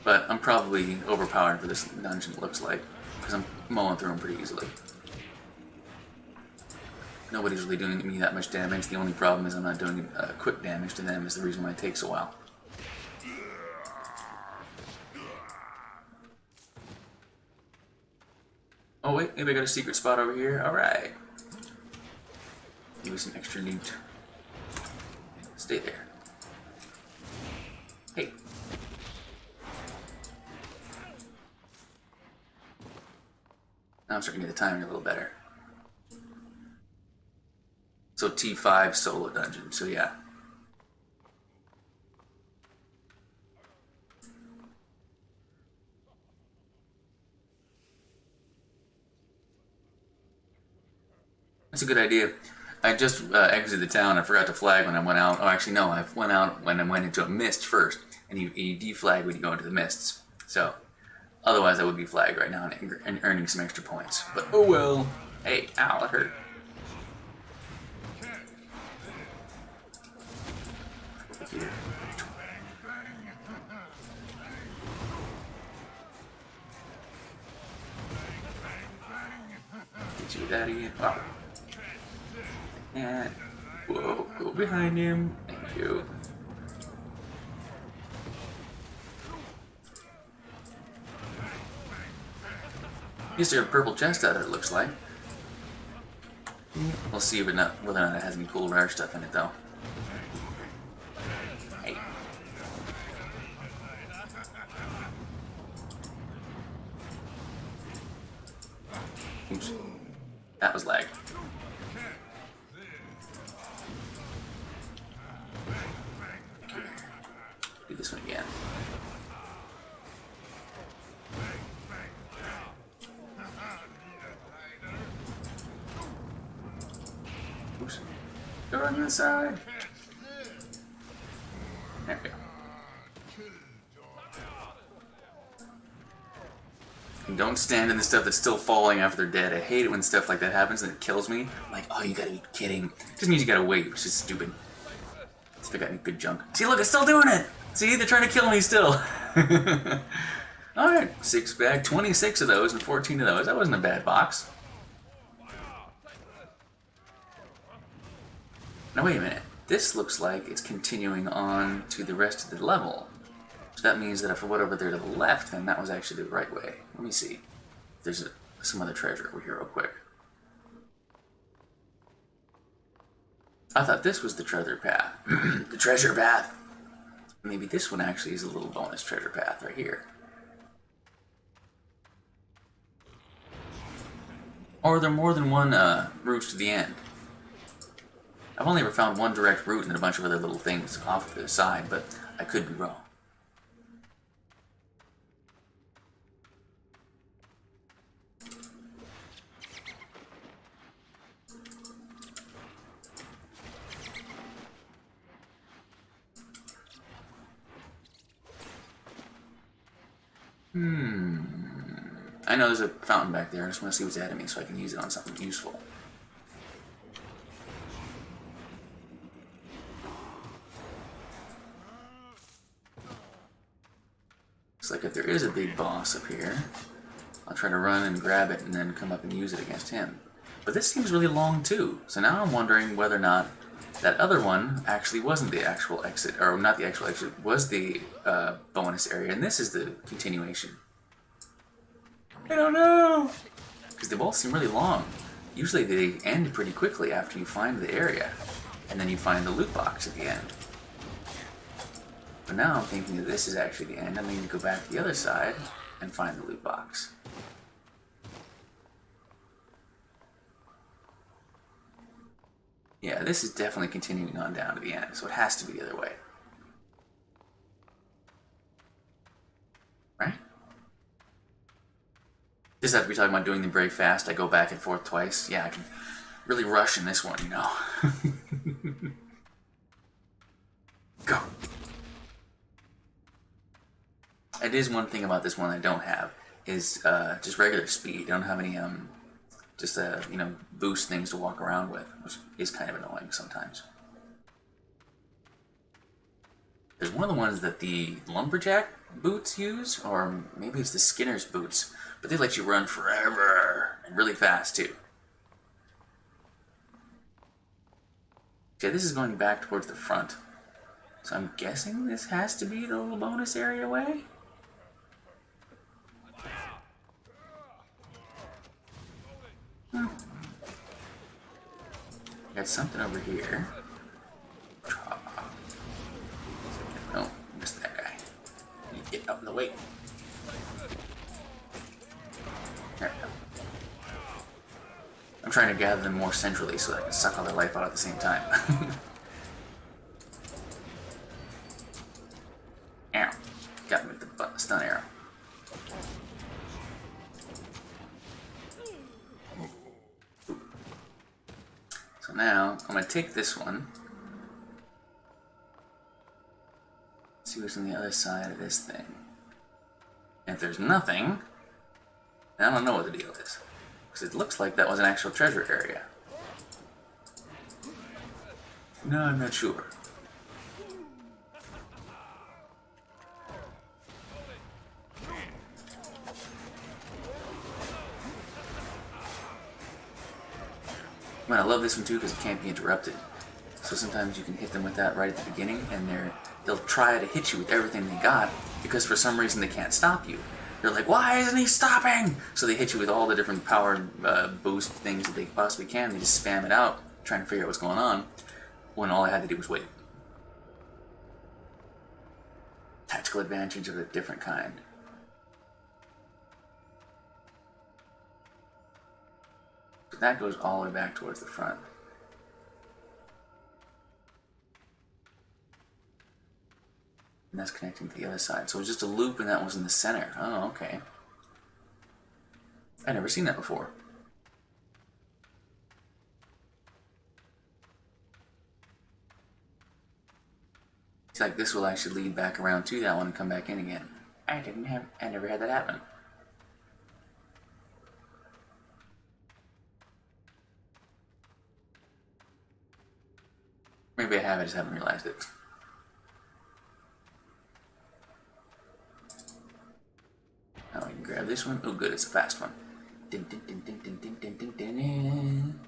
But I'm probably overpowered for this dungeon, it looks like, because I'm mowing through them pretty easily. Nobody's really doing me that much damage. The only problem is I'm not doing quick damage to them, is the reason why it takes a while. Oh wait, maybe I got a secret spot over here. Alright. Give me some extra loot. Stay there. Hey. Now I'm starting to get the timing a little better. So T5 solo dungeon, so yeah. That's a good idea. I just exited the town. I forgot to flag when I went out. Oh, actually, no. I went out when I went into a mist first, and you deflag when you go into the mists. So, otherwise I would be flagged right now and earning some extra points. But oh well. Hey, ow, that hurt. Here. Get you with that again. Wow. And whoa, go behind him. Thank you. Used to have a purple chest out of it, looks like. We'll see whether or not it has any cool rare stuff in it, though. Hey. Oops. That was lag. Do this one again. Oops. Go on the other side. There we go. And don't stand in the stuff that's still falling after they're dead. I hate it when stuff like that happens and it kills me. I'm like, oh, you gotta be kidding. It just means you gotta wait, which is stupid. See if I got any good junk. See, look, it's still doing it! See, they're trying to kill me still. Alright, 6 bag, 26 of those and 14 of those. That wasn't a bad box. Now wait a minute. This looks like it's continuing on to the rest of the level. So that means that if I went over there to the left, then that was actually the right way. Let me see. There's some other treasure over here real quick. I thought this was the treasure path. The treasure path. Maybe this one actually is a little bonus treasure path right here. Or are there more than one route to the end? I've only ever found one direct route and then a bunch of other little things off to the side, but I could be wrong. I know there's a fountain back there. I just want to see what's ahead of me so I can use it on something useful. Looks like if there is a big boss up here, I'll try to run and grab it and then come up and use it against him. But this seems really long too, so now I'm wondering whether or not that other one actually wasn't the actual exit, or not the actual exit, was the bonus area, and this is the continuation. I don't know! Because they both seem really long. Usually they end pretty quickly after you find the area, and then you find the loot box at the end. But now I'm thinking that this is actually the end. I need to go back to the other side and find the loot box. Yeah, this is definitely continuing on down to the end, so it has to be the other way. Right? Just have to be talking about doing them very fast. I go back and forth twice. Yeah, I can really rush in this one, you know. Go! It is one thing about this one I don't have, is just regular speed. I don't have any you know, boost things to walk around with, which is kind of annoying sometimes. There's one of the ones that the lumberjack boots use, or maybe it's the Skinner's boots, but they let you run forever and really fast too. Okay, this is going back towards the front, so I'm guessing this has to be the little bonus area way? Got something over here. No, missed that guy. You get out of the way. There we go. I'm trying to gather them more centrally so that I can suck all their life out at the same time. Ow. Got me with the stun arrow. So now, I'm going to take this one. See what's on the other side of this thing. And if there's nothing, then I don't know what the deal is. Because it looks like that was an actual treasure area. No, I'm not sure. Man, I love this one too because it can't be interrupted. So sometimes you can hit them with that right at the beginning, and they'll try to hit you with everything they got because for some reason they can't stop you. They're like, why isn't he stopping? So they hit you with all the different power boost things that they possibly can. They just spam it out, trying to figure out what's going on, when all I had to do was wait. Tactical advantage of a different kind. But that goes all the way back towards the front. And that's connecting to the other side. So it was just a loop and that was in the center. Oh, okay. I've never seen that before. It's like this will actually lead back around to that one and come back in again. I never had that happen. Maybe I have, I just haven't realized it. Now we can grab this one. Oh good, it's a fast one. Din, din, din, din, din, din, din, din, din, din.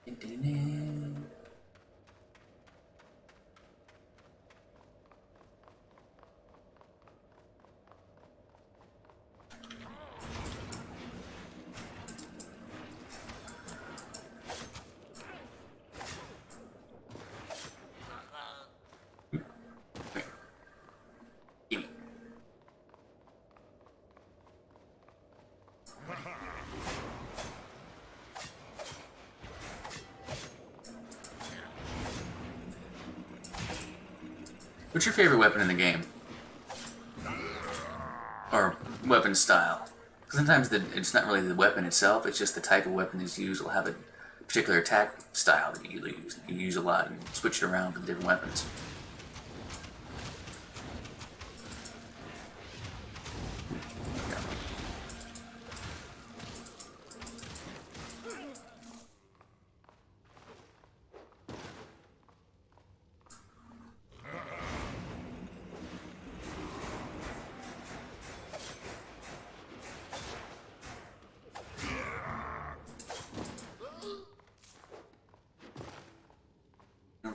Din, din, din. What's your favorite weapon in the game? Or weapon style? Because sometimes it's not really the weapon itself, it's just the type of weapon that's used will have a particular attack style that you use. You use a lot and switch it around with different weapons.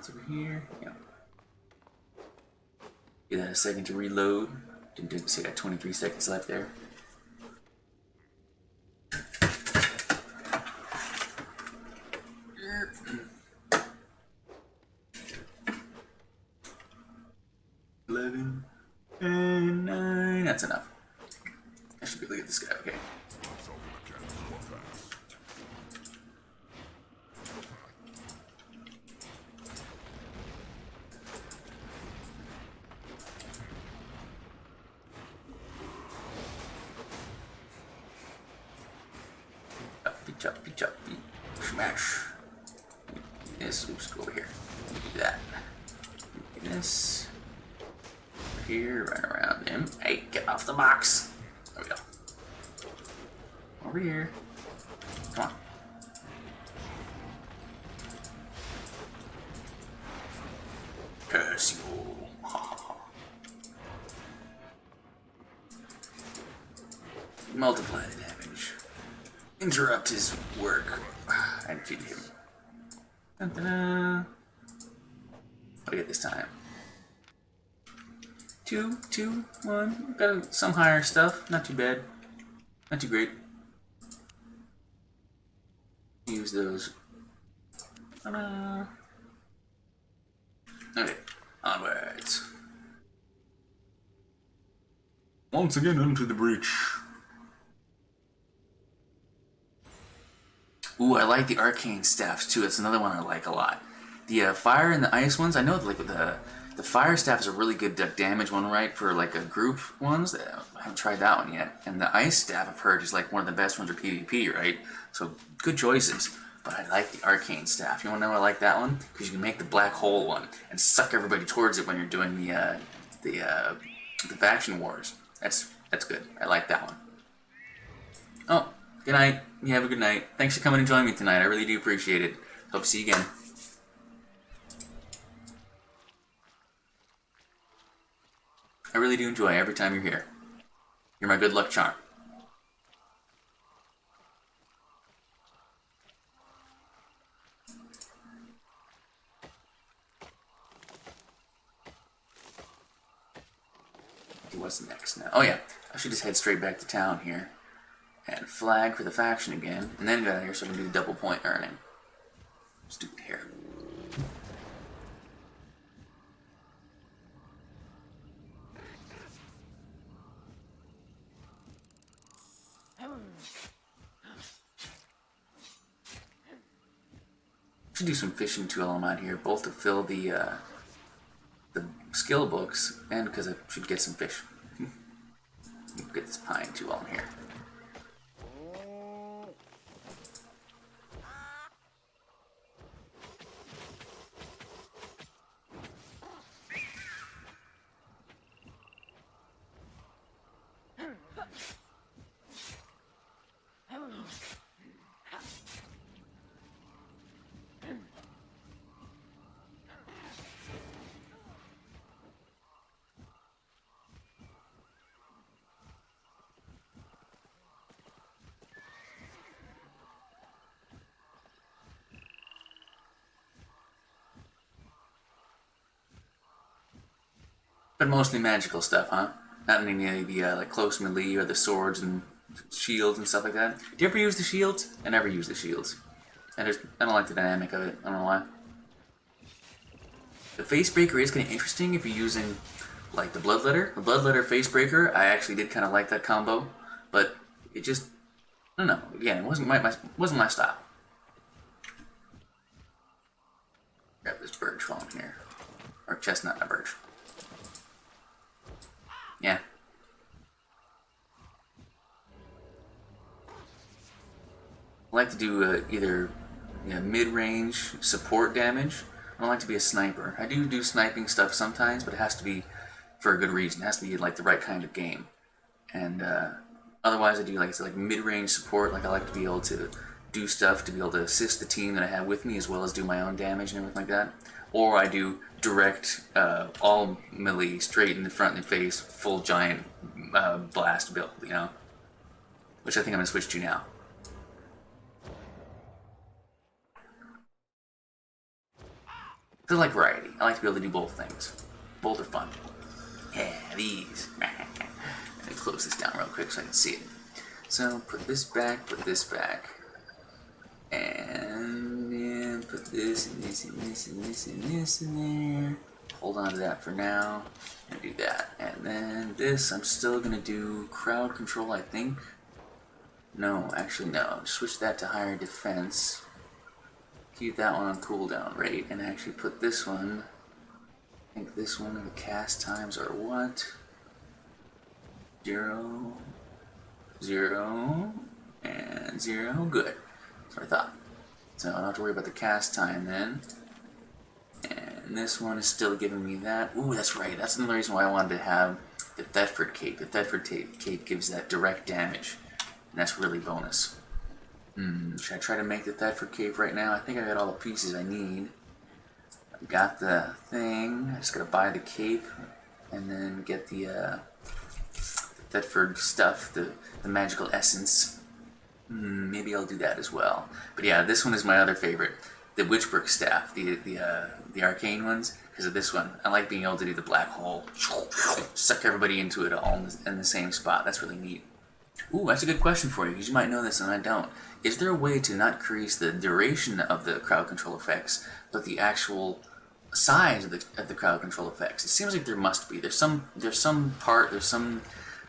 Over here, yeah. Give that a second to reload. Didn't see that 23 seconds left there. And 9. That's enough. I should be able to get this guy. Okay. Choppy, choppy, smash. This, oops, go over here. Do that. Do this. Over here, run around him. Hey, get off the box. There we go. Over here. Come on. Curse you. Multiply the damage. Interrupt his work. I defeated him. Dun, dun, dun. What do I get this time? 2, 2, 1. Got some higher stuff. Not too bad. Not too great. Use those. Okay, onwards. Once again into the breach. Ooh, I like the arcane staffs too. That's another one I like a lot. The fire and the ice ones, I know like the fire staff is a really good damage one, right? For like a group ones. I haven't tried that one yet. And the ice staff I've heard is like one of the best ones for PvP, right? So good choices. But I like the arcane staff. You want to know why I like that one? Because you can make the black hole one and suck everybody towards it when you're doing the faction wars. That's good. I like that one. Oh. Good night. You have a good night. Thanks for coming and joining me tonight. I really do appreciate it. Hope to see you again. I really do enjoy every time you're here. You're my good luck charm. What's next now? Oh yeah, I should just head straight back to town here. And flag for the faction again, and then get out of here so I can do the double point earning. Stupid hair. Should do some fishing too while I'm out here, both to fill the skill books and because I should get some fish. Get this pine too while I'm here. But mostly magical stuff, huh? Not any of the like close melee or the swords and shields and stuff like that. Do you ever use the shields? I never use the shields. I don't like the dynamic of it. I don't know why. The face breaker is kind of interesting if you're using like the bloodletter. The bloodletter face breaker, I actually did kind of like that combo, but it just I don't know. Again, it wasn't my style. Grab this birch while I'm here, or chestnut, not birch. Yeah. I like to do either mid-range support damage. I don't like to be a sniper. I do sniping stuff sometimes, but it has to be for a good reason. It has to be like the right kind of game. And otherwise, I do like mid-range support. Like I like to be able to do stuff to be able to assist the team that I have with me, as well as do my own damage and everything like that. Or I do direct, all melee, straight in the front and face, full giant blast build. You know, which I think I'm gonna switch to now. I like variety. I like to be able to do both things. Both are fun. Yeah, these. Let me close this down real quick so I can see it. So put this back, and yeah, put this and this and this and this and this in there. Hold on to that for now, and do that. And then this, I'm still gonna do crowd control, I think. No, actually no. Switch that to higher defense. Keep that one on cooldown rate, and actually put this one. I think this one, the cast times are what? 0, 0, and 0. Good. That's what I thought. So I don't have to worry about the cast time then. And this one is still giving me that. Ooh, that's right. That's another reason why I wanted to have the Thetford Cape. The Thetford Cape gives that direct damage, and that's really bonus. Should I try to make the Thetford Cape right now? I think I got all the pieces I need. I got the thing. I just gotta buy the cape and then get the Thetford stuff, the magical essence. Maybe I'll do that as well. But yeah, this one is my other favorite. The Witchbrook staff, the arcane ones, because of this one. I like being able to do the black hole. Suck everybody into it all in the same spot. That's really neat. Ooh, that's a good question for you, because you might know this and I don't. Is there a way to not increase the duration of the crowd control effects, but the actual size of the crowd control effects? It seems like there must be. There's some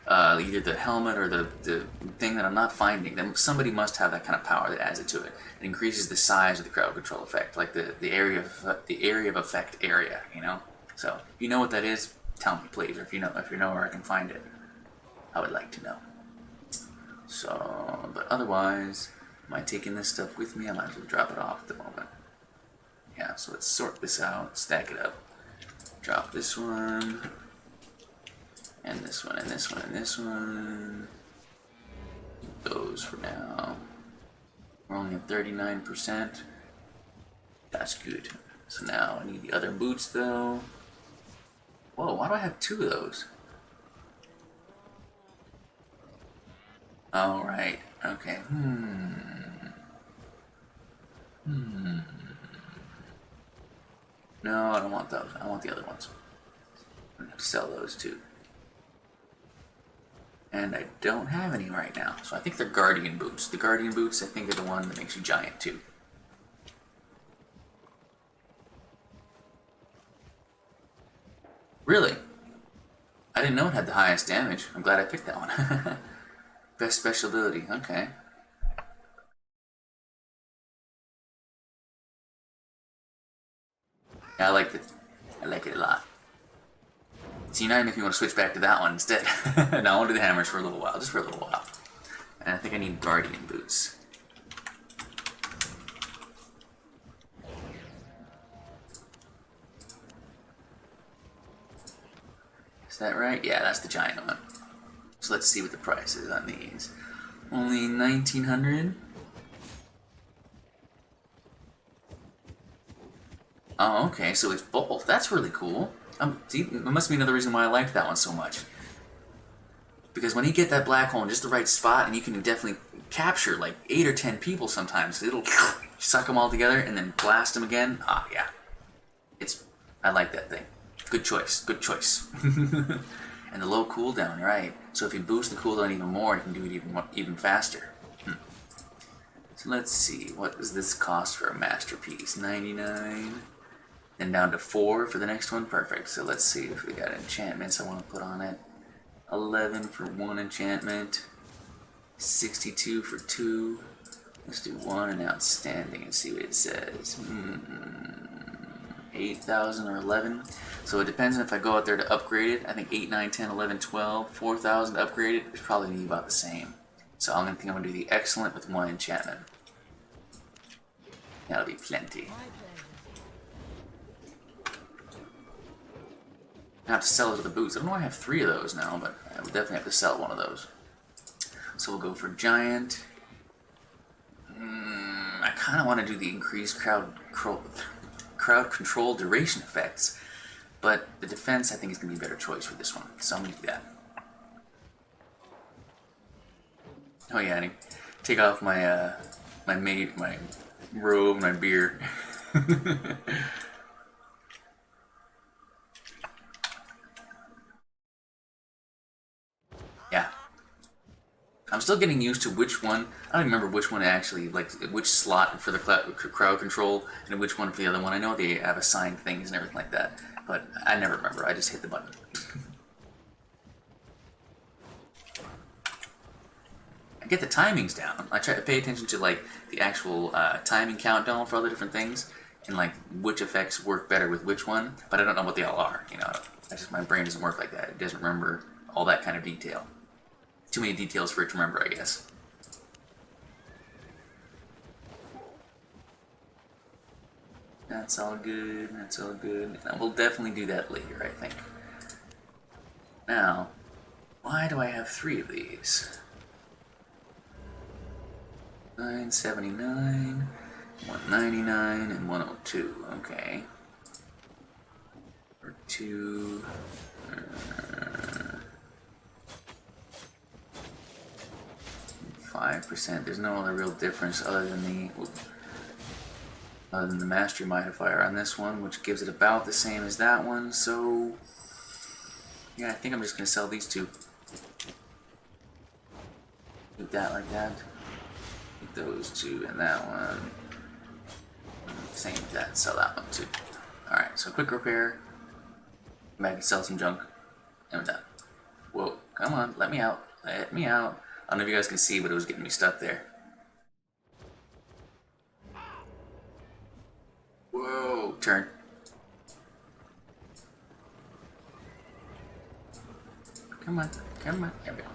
either the helmet or the thing that I'm not finding. Then somebody must have that kind of power that adds it to it. It increases the size of the crowd control effect, like the area of effect area. You know. So if you know what that is, tell me please, or if you know where I can find it, I would like to know. So, but otherwise, am I taking this stuff with me? I might as well drop it off at the moment. Yeah, so let's sort this out, stack it up. Drop this one, and this one, and this one, and this one. Those for now. We're only at 39%. That's good. So now I need the other boots though. Whoa, why do I have 2 of those? All right. Okay. No, I don't want those. I want the other ones. I'm gonna have to sell those too. And I don't have any right now, so I think they're Guardian boots. The Guardian boots, I think, are the one that makes you giant too. Really? I didn't know it had the highest damage. I'm glad I picked that one. Best special ability. Okay. Yeah, I like it. I like it a lot. See, now you make me want to switch back to that one instead. Now I want to do the hammers for a little while, just for a little while. And I think I need Guardian boots. Is that right? Yeah, that's the giant one. So let's see what the price is on these. Only 1,900. Oh, okay, so it's both. That's really cool. See, it must be another reason why I liked that one so much. Because when you get that black hole in just the right spot, and you can definitely capture like 8 or 10 people sometimes, it'll suck them all together and then blast them again. Ah, yeah. I like that thing. Good choice. Good choice. And the low cooldown, right? So if you boost the cooldown even more, you can do it even faster. So let's see. What does this cost for a masterpiece? 99. Then down to 4 for the next one. Perfect. So let's see if we got enchantments I want to put on it. 11 for 1 enchantment. 62 for 2. Let's do 1 and outstanding and see what it says. 8,000 or 11. So it depends on if I go out there to upgrade it. I think 8, 9, 10, 11, 12, 4,000 to upgrade it. It's probably going to be about the same. So I'm going to do the excellent with 1 enchantment. That'll be plenty. I have to sell it to the boots. I don't know why I have 3 of those now, but I would definitely have to sell one of those. So we'll go for giant. I kind of want to do the increased crowd control duration effects, but the defense I think is going to be a better choice for this one. So I'm going to do that. Oh yeah, and take off my my robe, my beer. Yeah. I'm still getting used to which one. I don't remember which one actually, like which slot for the crowd control and which one for the other one. I know they have assigned things and everything like that, but I never remember. I just hit the button. I get the timings down. I try to pay attention to like the actual timing countdown for all the different things and like which effects work better with which one, but I don't know what they all are. You know, I just my brain doesn't work like that. It doesn't remember all that kind of detail. Too many details for it to remember, I guess. That's all good, that's all good. And we'll definitely do that later, I think. Now, why do I have 3 of these? 979, 199, and 102. Okay. For 2. 5%. There's no other real difference other than the mastery modifier on this one, which gives it about the same as that one. So yeah, I think I'm just gonna sell these 2. Keep that like that. Keep those 2 and that one. Same with that. Sell that one too. All right. So quick repair. Come back and sell some junk, and we're done. Whoa! Come on, let me out. Let me out. I don't know if you guys can see, but it was getting me stuck there. Whoa! Turn. Come on, come on. There we go.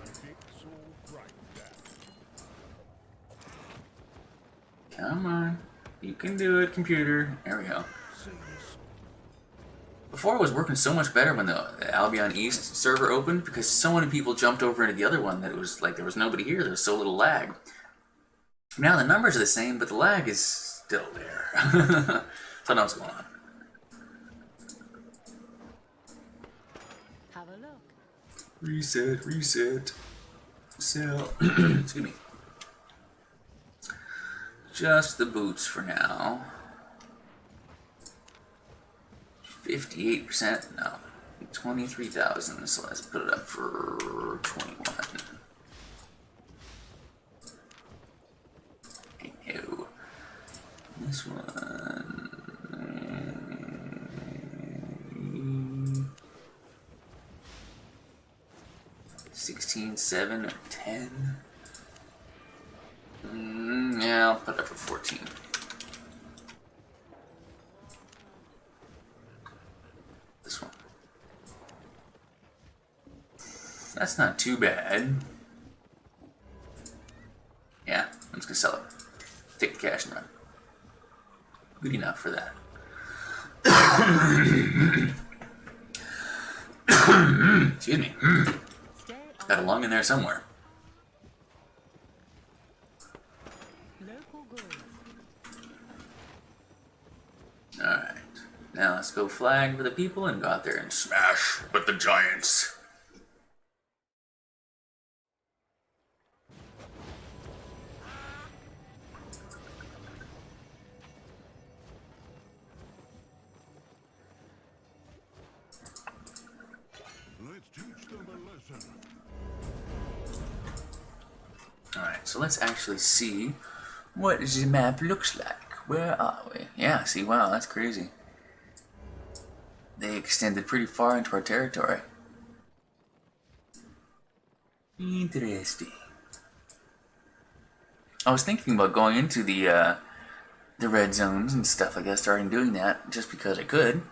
Come on. You can do it, computer. There we go. Before it was working so much better when the Albion East server opened because so many people jumped over into the other one that it was like there was nobody here, there was so little lag. Now the numbers are the same, but the lag is still there. So I don't know what's going on. Have a look. Reset, reset. Sell. Excuse me. Just the boots for now. 58%? No. 23,000, so let's put it up for 21. No. This one... 16, 7, or 10? Yeah, I'll put it up for 14. This one. That's not too bad. Yeah, I'm just gonna sell it. Take the cash and run. Good enough for that. Excuse me. Got a lung in there somewhere. Alright. Now let's go flag for the people and go out there and smash with the giants. Let's teach them a lesson. Alright, so let's actually see what the map looks like. Where are we? Yeah, see, wow, that's crazy. They extended pretty far into our territory. Interesting. I was thinking about going into the the red zones and stuff, I guess, starting doing that just because I could.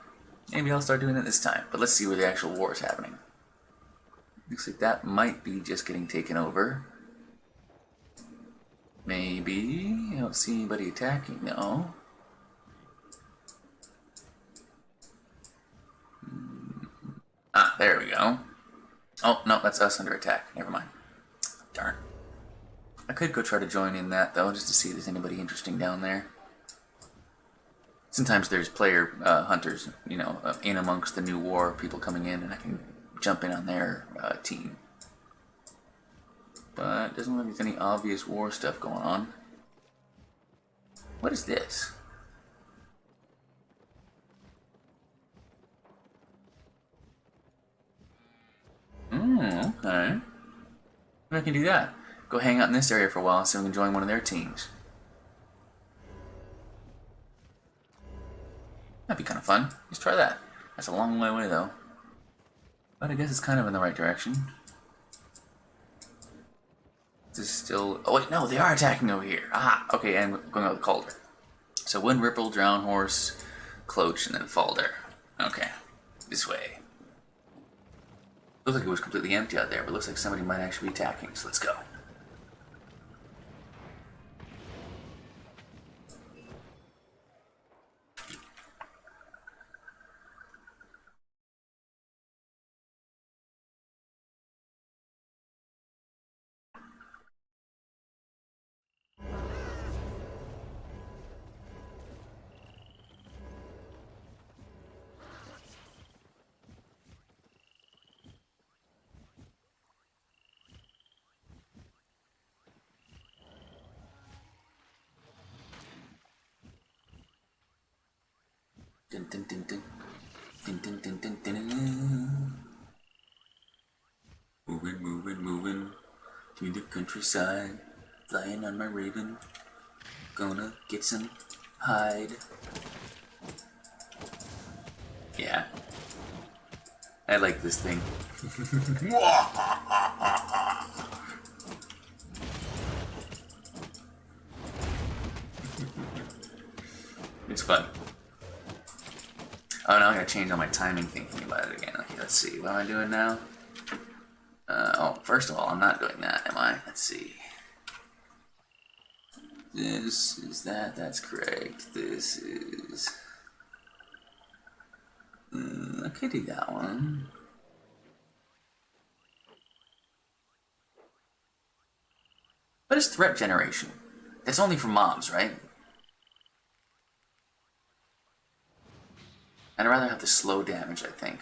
Maybe I'll start doing it this time, but let's see where the actual war is happening. Looks like that might be just getting taken over. Maybe. I don't see anybody attacking, no. Ah, there we go. Oh, no, that's us under attack. Never mind. Darn. I could go try to join in that, though, just to see if there's anybody interesting down there. Sometimes there's player hunters, you know, in amongst the new war, people coming in, and I can jump in on their team. But it doesn't look like there's any obvious war stuff going on. What is this? Okay. I can do that. Go hang out in this area for a while so we can join one of their teams. That'd be kind of fun. Let's try that. That's a long way away, though. But I guess it's kind of in the right direction. This is still... Oh, wait, no, they are attacking over here. Aha, okay, and going out with Calder. So Wind Ripple, Drown Horse, Cloach, and then Falder. Okay, this way. Looks like it was completely empty out there, but looks like somebody might actually be attacking, so let's go. Dun, dun, dun, dun. Dun, dun, dun, dun, dun, dun. Moving, moving, moving through the countryside, flying on my raven. Gonna get some hide. Yeah. I like this thing. It's fun. Oh, now I gotta change all my timing thinking about it again. Okay, let's see. What am I doing now? Oh, first of all, I'm not doing that, am I? Let's see. This is that. That's correct. This is... I could do that one. What is threat generation? That's only for mobs, right? I'd rather have the slow damage, I think.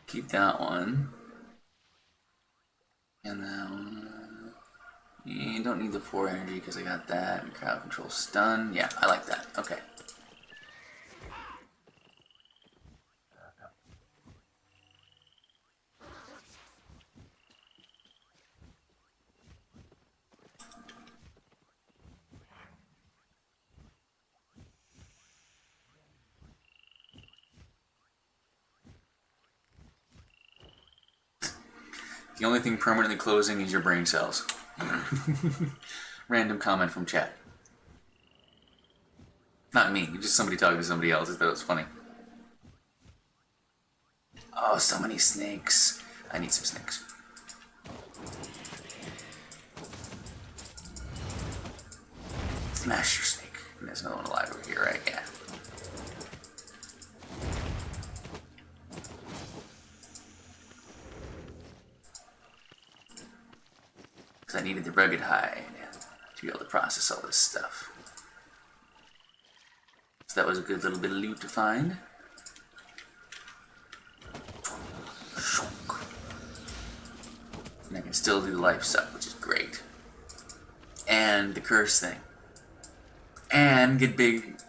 Keep that one. And that one. You don't need the 4 energy because I got that. And crowd control stun. Yeah, I like that. Okay. The only thing permanently closing is your brain cells. Random comment from chat. Not me, just somebody talking to somebody else. I thought it was funny. Oh, so many snakes. I need some snakes. Smash your snake. And there's another one alive over here, right? Yeah. Because I needed the rugged hide to be able to process all this stuff. So that was a good little bit of loot to find. And I can still do the life suck, which is great. And the curse thing. And get big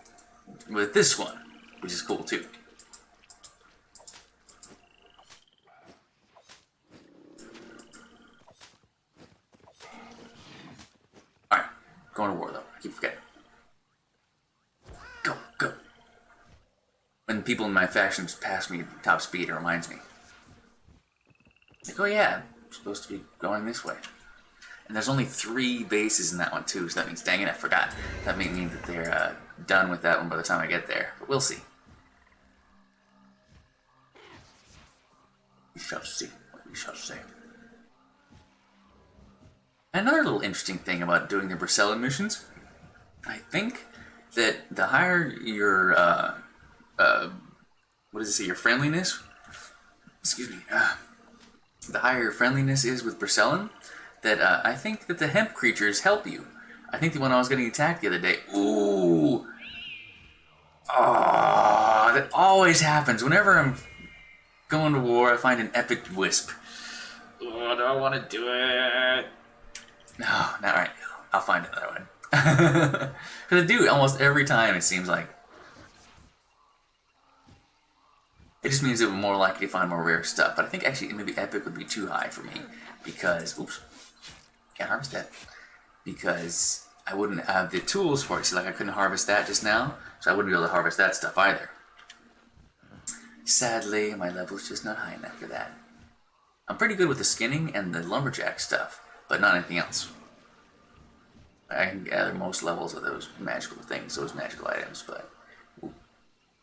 with this one, which is cool too. Alright, going to war though. I keep forgetting. Go, go. When people in my factions pass me at top speed, it reminds me. Like, oh yeah, I'm supposed to be going this way. And there's only 3 bases in that one too, so that means, dang it, I forgot. That may mean that they're done with that one by the time I get there, but we'll see. We shall see. We shall see. Another little interesting thing about doing the Bracella missions, I think that the higher your, what does it say, your friendliness? Excuse me. The higher your friendliness is with Bracellan, that I think that the hemp creatures help you. I think that when I was getting attacked the other day, ooh, oh, that always happens. Whenever I'm going to war, I find an epic wisp. Oh, do I want to do it? No, not right now. I'll find another one. Because I do almost every time, it seems like. It just means that we're more likely to find more rare stuff. But I think actually maybe epic would be too high for me. Because, oops, can't harvest that. Because I wouldn't have the tools for it. See, like I couldn't harvest that just now. So I wouldn't be able to harvest that stuff either. Sadly, my level's just not high enough for that. I'm pretty good with the skinning and the lumberjack stuff, but not anything else. I can gather most levels of those magical things, those magical items, but... Ooh,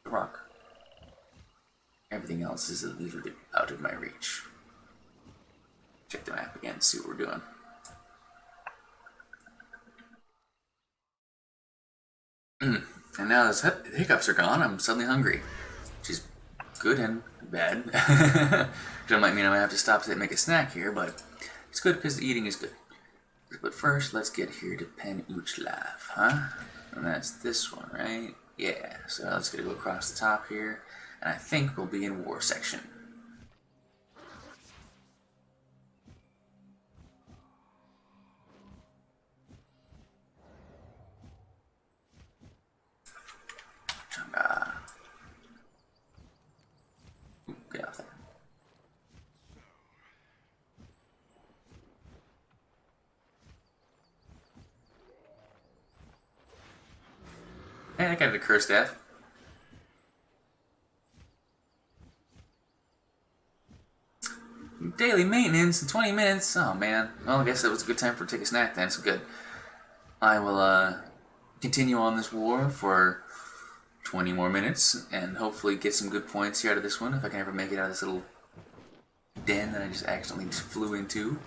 the rock. Everything else is a little bit out of my reach. Check the map again, see what we're doing. And now those hiccups are gone, I'm suddenly hungry. Which is good and bad. That might mean I might have to stop to make a snack here, but it's good because the eating is good. But first, let's get here to Pen Uchlav, huh? And that's this one, right? Yeah, so let's go across the top here, and I think we'll be in war section. Chunga. Ooh, get off there. Hey, I got the curse staff. Daily maintenance in 20 minutes? Oh man. Well, I guess that was a good time for take a snack then, so good. I will continue on this war for 20 more minutes and hopefully get some good points here out of this one if I can ever make it out of this little den that I just accidentally flew into.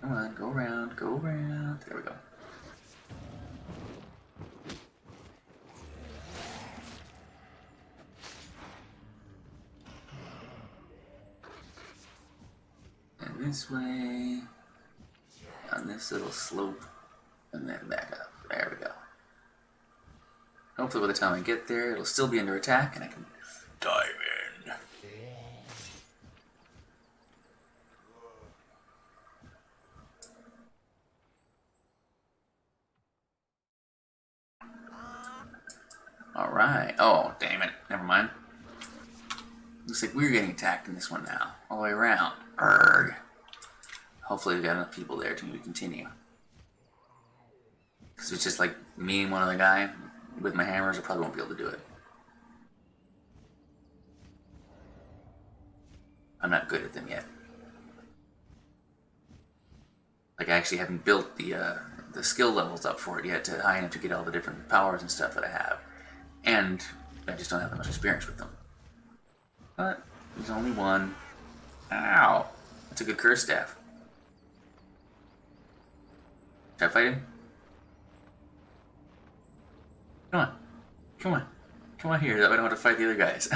Come on, go around, go around. There we go. And this way, on this little slope, and then back up. There we go. Hopefully by the time I get there, it'll still be under attack, and I can dive in. Alright. Oh, damn it. Never mind. Looks like we're getting attacked in this one now. All the way around. Urgh. Hopefully we've got enough people there to maybe continue. Because if it's just like me and one other guy with my hammers, I probably won't be able to do it. I'm not good at them yet. Like I actually haven't built the skill levels up for it yet to high enough to get all the different powers and stuff that I have. And I just don't have that much experience with them. But there's only one. Ow! That's a good curse staff. Should I fight him? Come on. Come on. Come on here. That way I don't have to fight the other guys.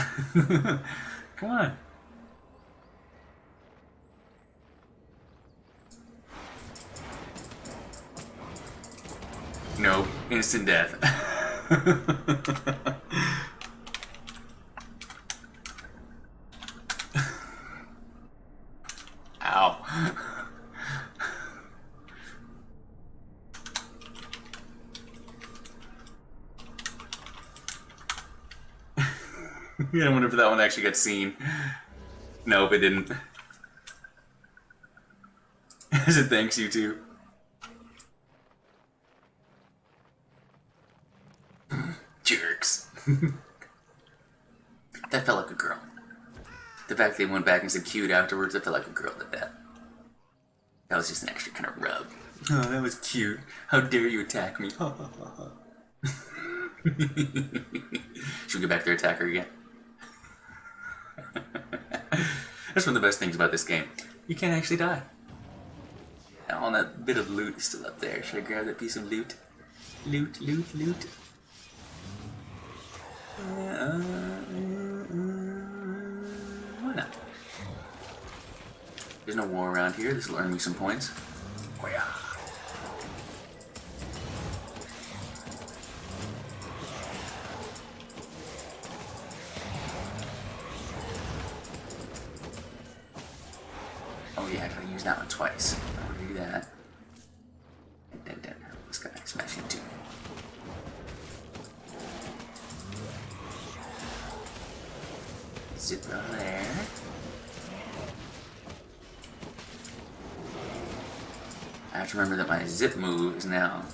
Come on. No. Instant death. Ow. Yeah, I wonder if that one actually got seen. Nope, it didn't. I said thanks, you too. Jerks. That felt like a girl. The fact they went back and said cute afterwards, that felt like a girl did that. That was just an extra kind of rub. Oh, that was cute. How dare you attack me? Should we get back to attack her again? That's one of the best things about this game. You can't actually die. Oh, and that bit of loot is still up there. Should I grab that piece of loot? Loot, loot, loot. Why not? There's no war around here. This will earn me some points. Oh yeah. Oh yeah, I gotta use that one twice. I want to do that. And then this guy smash into. Zip over there. I have to remember that my zip move is now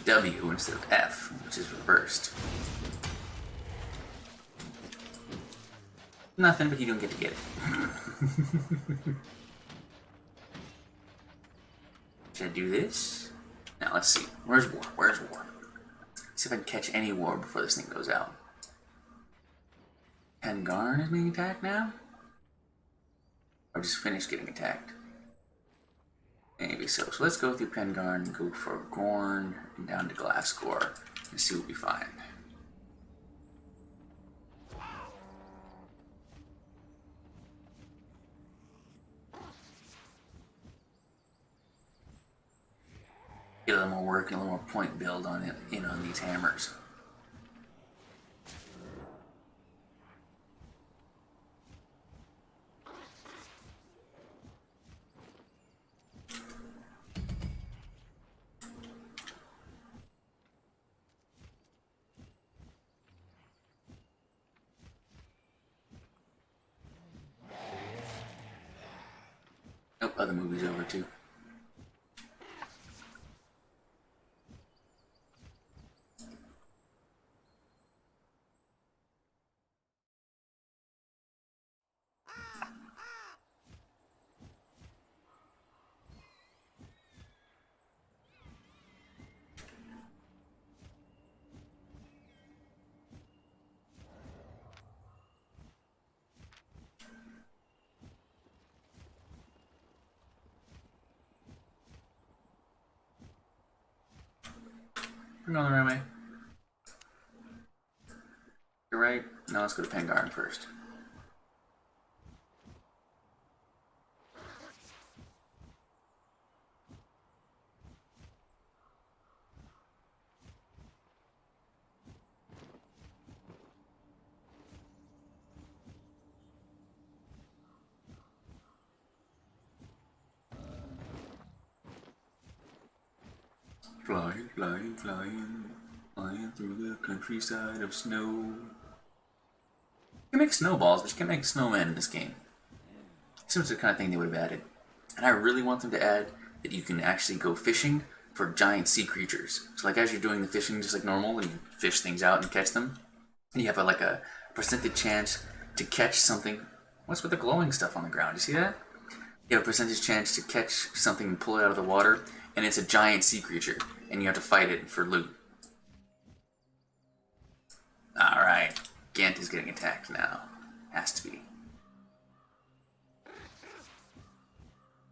W instead of F, which is reversed. Nothing, but you don't get to get it. Should I do this? Now let's see. Where's war? Where's war? Let's see if I can catch any war before this thing goes out. Pengarn is being attacked now? Or just finished getting attacked? Maybe so. So let's go through Pengarn, go for Gorn, and down to Glasscore, and see what we find. Get a little more work and a little more point build on it, on these hammers. Nope, other movie's over too. We're going the right way. You're right. Now let's go to Pengarn first. Flying, flying, flying, flying through the countryside of snow. You can make snowballs, but you can't make snowmen in this game. Seems the kind of thing they would have added. And I really want them to add that you can actually go fishing for giant sea creatures. So like as you're doing the fishing just like normal, and you fish things out and catch them, and you have a percentage chance to catch something. What's with the glowing stuff on the ground? You see that? You have a percentage chance to catch something and pull it out of the water, and it's a giant sea creature, and you have to fight it for loot. Alright, Gant is getting attacked now. Has to be.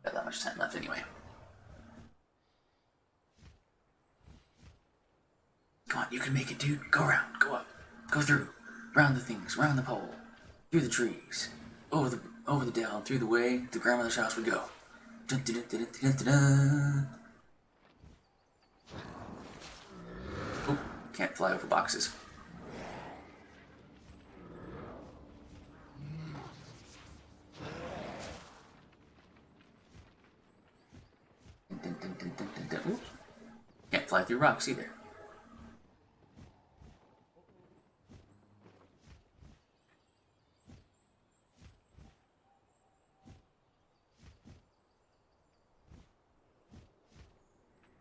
Got that much time left anyway. Come on, you can make it, dude. Go around, go up, go through, round the things, round the pole, through the trees, over the dell, through the way, to grandmother's house we go. Dun, dun, dun, dun, dun, dun, dun. Oh, can't fly over boxes. Dun, dun, dun, dun, dun, dun. Oops. Can't fly through rocks either.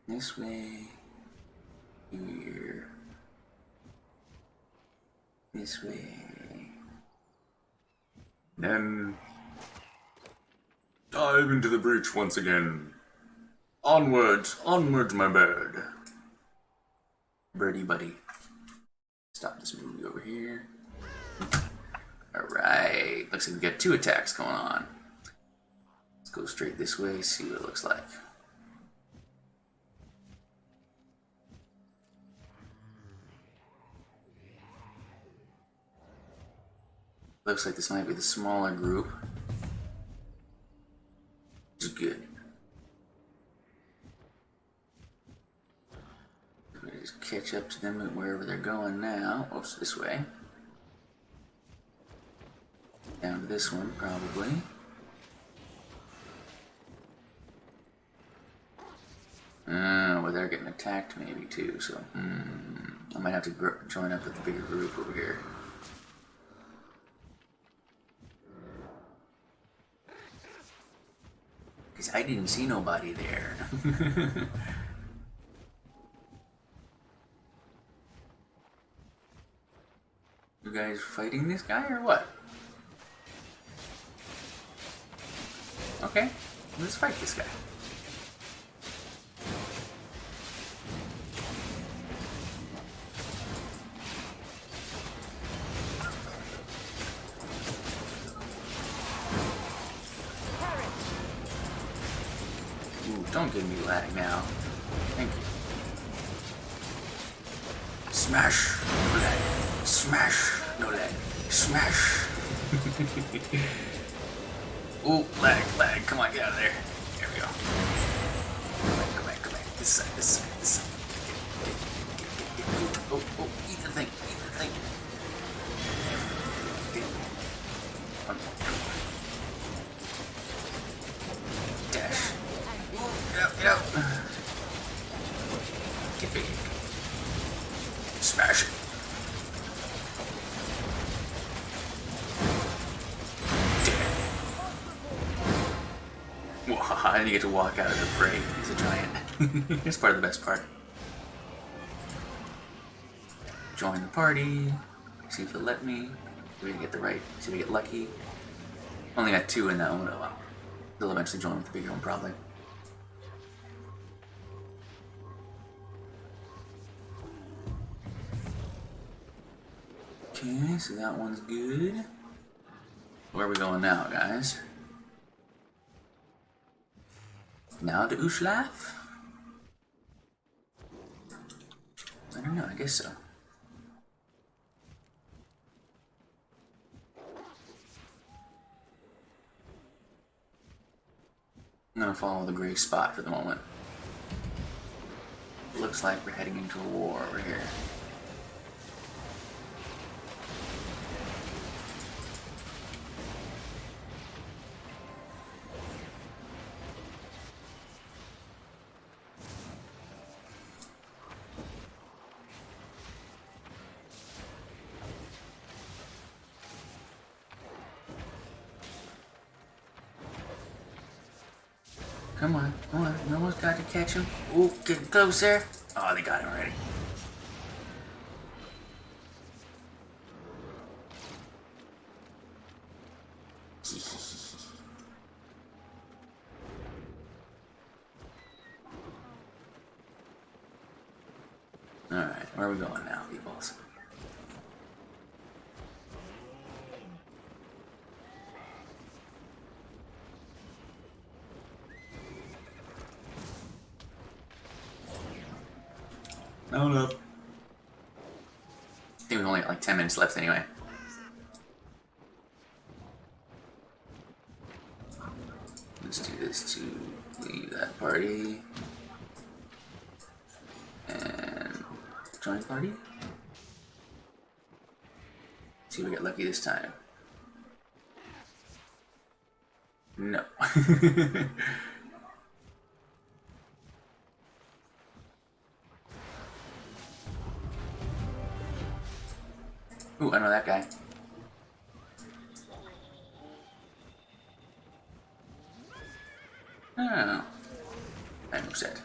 This way, here, this way, then dive into the breach once again. Onwards, onwards, my bird. Birdie buddy. Stop this movie over here. Alright, looks like we got 2 attacks going on. Let's go straight this way, see what it looks like. Looks like this might be the smaller group. Which is good. Just catch up to them wherever they're going now. Oops, this way. Down to this one, probably. Well, they're getting attacked maybe too, so I might have to join up with the bigger group over here. Because I didn't see nobody there. You guys fighting this guy or what? Okay, let's fight this guy. Ooh, don't give me lag now. Thank you. Smash! No lag. Smash! No lag. Smash! Ooh, lag. Come on, get out of there. There we go. Come back. This side. Get. Oh, eat the thing. Dash. Get out. Get big. Smash it. I didn't get to walk out of the fray. He's a giant. It's part of the best part. Join the party. See if they'll let me. See if we get the right. See if we get lucky. Only got 2 in that one. Oh well. They'll eventually join with the bigger one, probably. Okay, so that one's good. Where are we going now, guys? Now to Ushlaf? I don't know, I guess so. I'm gonna follow the gray spot for the moment. Looks like we're heading into a war over here. Come on. We almost got to catch him. Ooh, getting close there. Oh, they got him already. Alright, where are we going now, peoples? Mount up. I think we've only got like 10 minutes left anyway. Let's do this to leave that party. And join party. See if we get lucky this time. No. Ooh, I know that guy. Oh. I'm upset.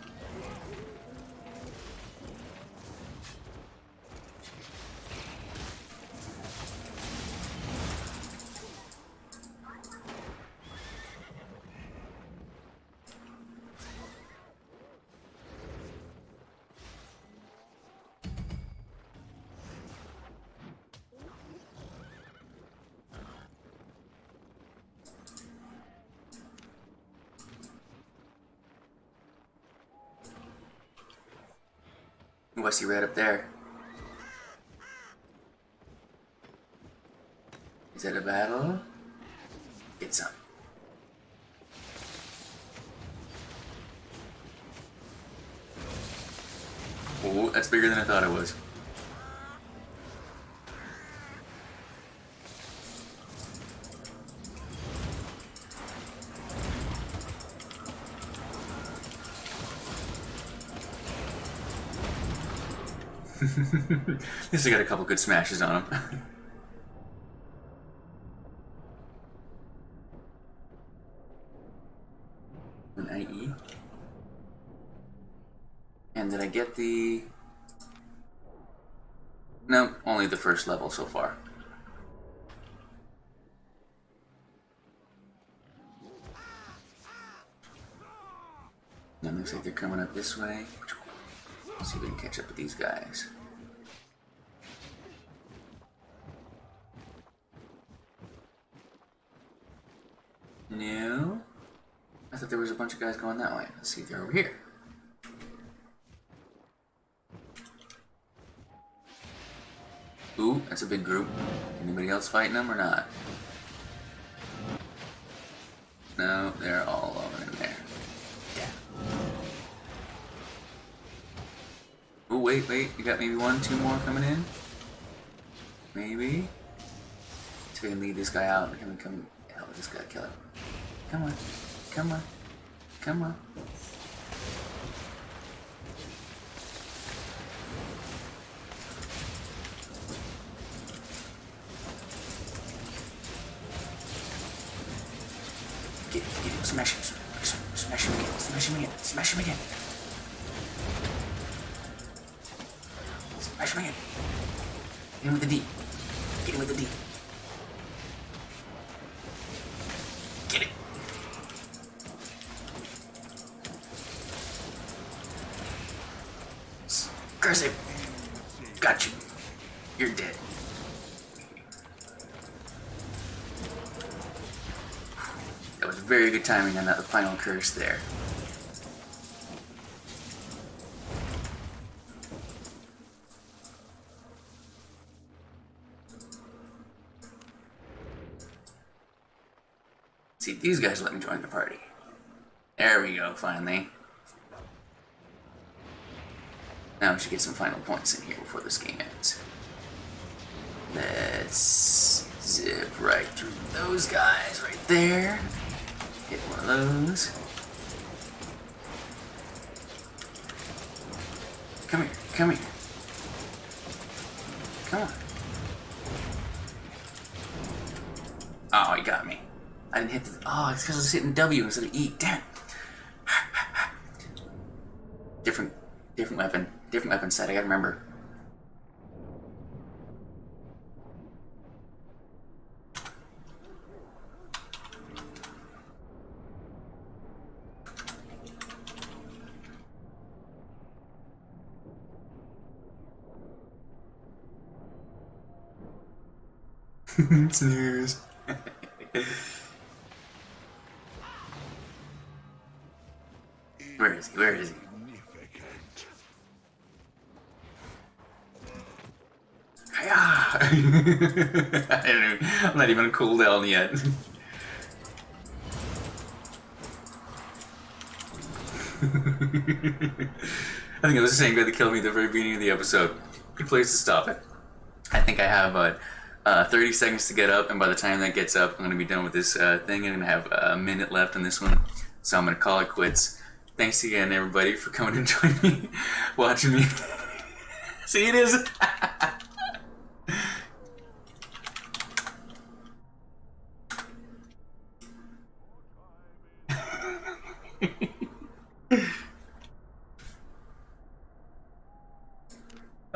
Ooh, I see red up there. Is that a battle? Get some. Oh, that's bigger than I thought it was. At least I got a couple good smashes on him. An IE. And did I get the... No, only the first level so far. And it looks like they're coming up this way. Let's see if we can catch up with these guys. No? I thought there was a bunch of guys going that way. Let's see if they're over here. Ooh, that's a big group. Anybody else fighting them or not? No, they're all over in there. Yeah. Oh, wait, you got maybe one, two more coming in? Maybe? So we can lead this guy out. We can help this guy kill him. Come on. Come on. Come on. Get him, smash him, smash him again, smash him again, smash him again. Smash him again. Get him with the D. Get him with the D. Get it. Curse him. Got you. You're dead. That was very good timing on that final curse there. See, these guys let me join the party. There we go, finally. Now we should get some final points in here before this game ends. Let's zip right through those guys right there. Hit one of those. Come here, come here. Come on. Oh, he got me. I didn't hit the... Oh, it's because I was hitting W instead of E. Damn. Different weapon. Different weapon set, I gotta remember. Snooze. Where is he? Where is he? I'm not even cooldown yet. I think it was the same guy that killed me at the very beginning of the episode. Good place to stop it. I think I have 30 seconds to get up, and by the time that gets up, I'm going to be done with this thing. I'm going to have a minute left on this one, so I'm going to call it quits. Thanks again, everybody, for coming and joining me, watching me. See, it is.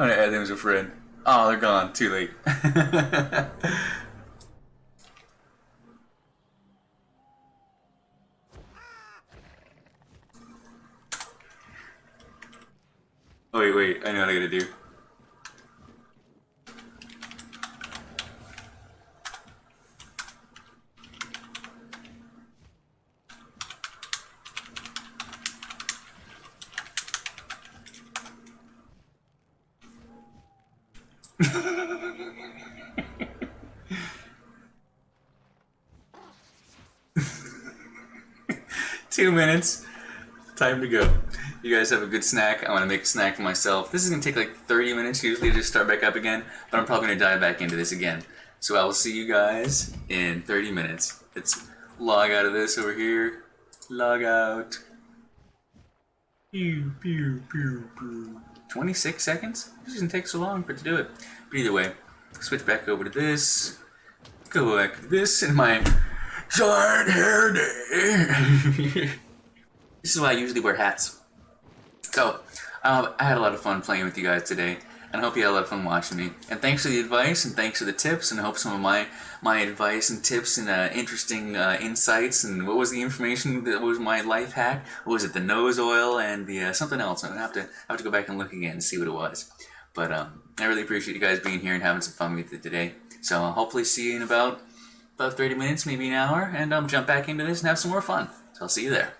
I'm gonna add them as a friend. Oh, they're gone. Too late. Oh, wait. I know what I gotta do. 2 minutes. Time to go. You guys have a good snack. I want to make a snack for myself. This is going to take like 30 minutes usually to just start back up again, but I'm probably going to dive back into this again. So I will see you guys in 30 minutes. Let's log out of this over here. Log out. Pew, pew, pew, pew. 26 seconds? It doesn't take so long for it to do it. But either way, switch back over to this. Go back to this in my short hair day. This is why I usually wear hats. So, I had a lot of fun playing with you guys today, and I hope you had a lot of fun watching me. And thanks for the advice, and thanks for the tips, and I hope some of my advice and tips and interesting insights, and what was the information that was my life hack? What was it, the nose oil and the something else? I'm going to have to go back and look again and see what it was. But I really appreciate you guys being here and having some fun with it today. So I'll hopefully see you in about 30 minutes, maybe an hour, and jump back into this and have some more fun. So I'll see you there.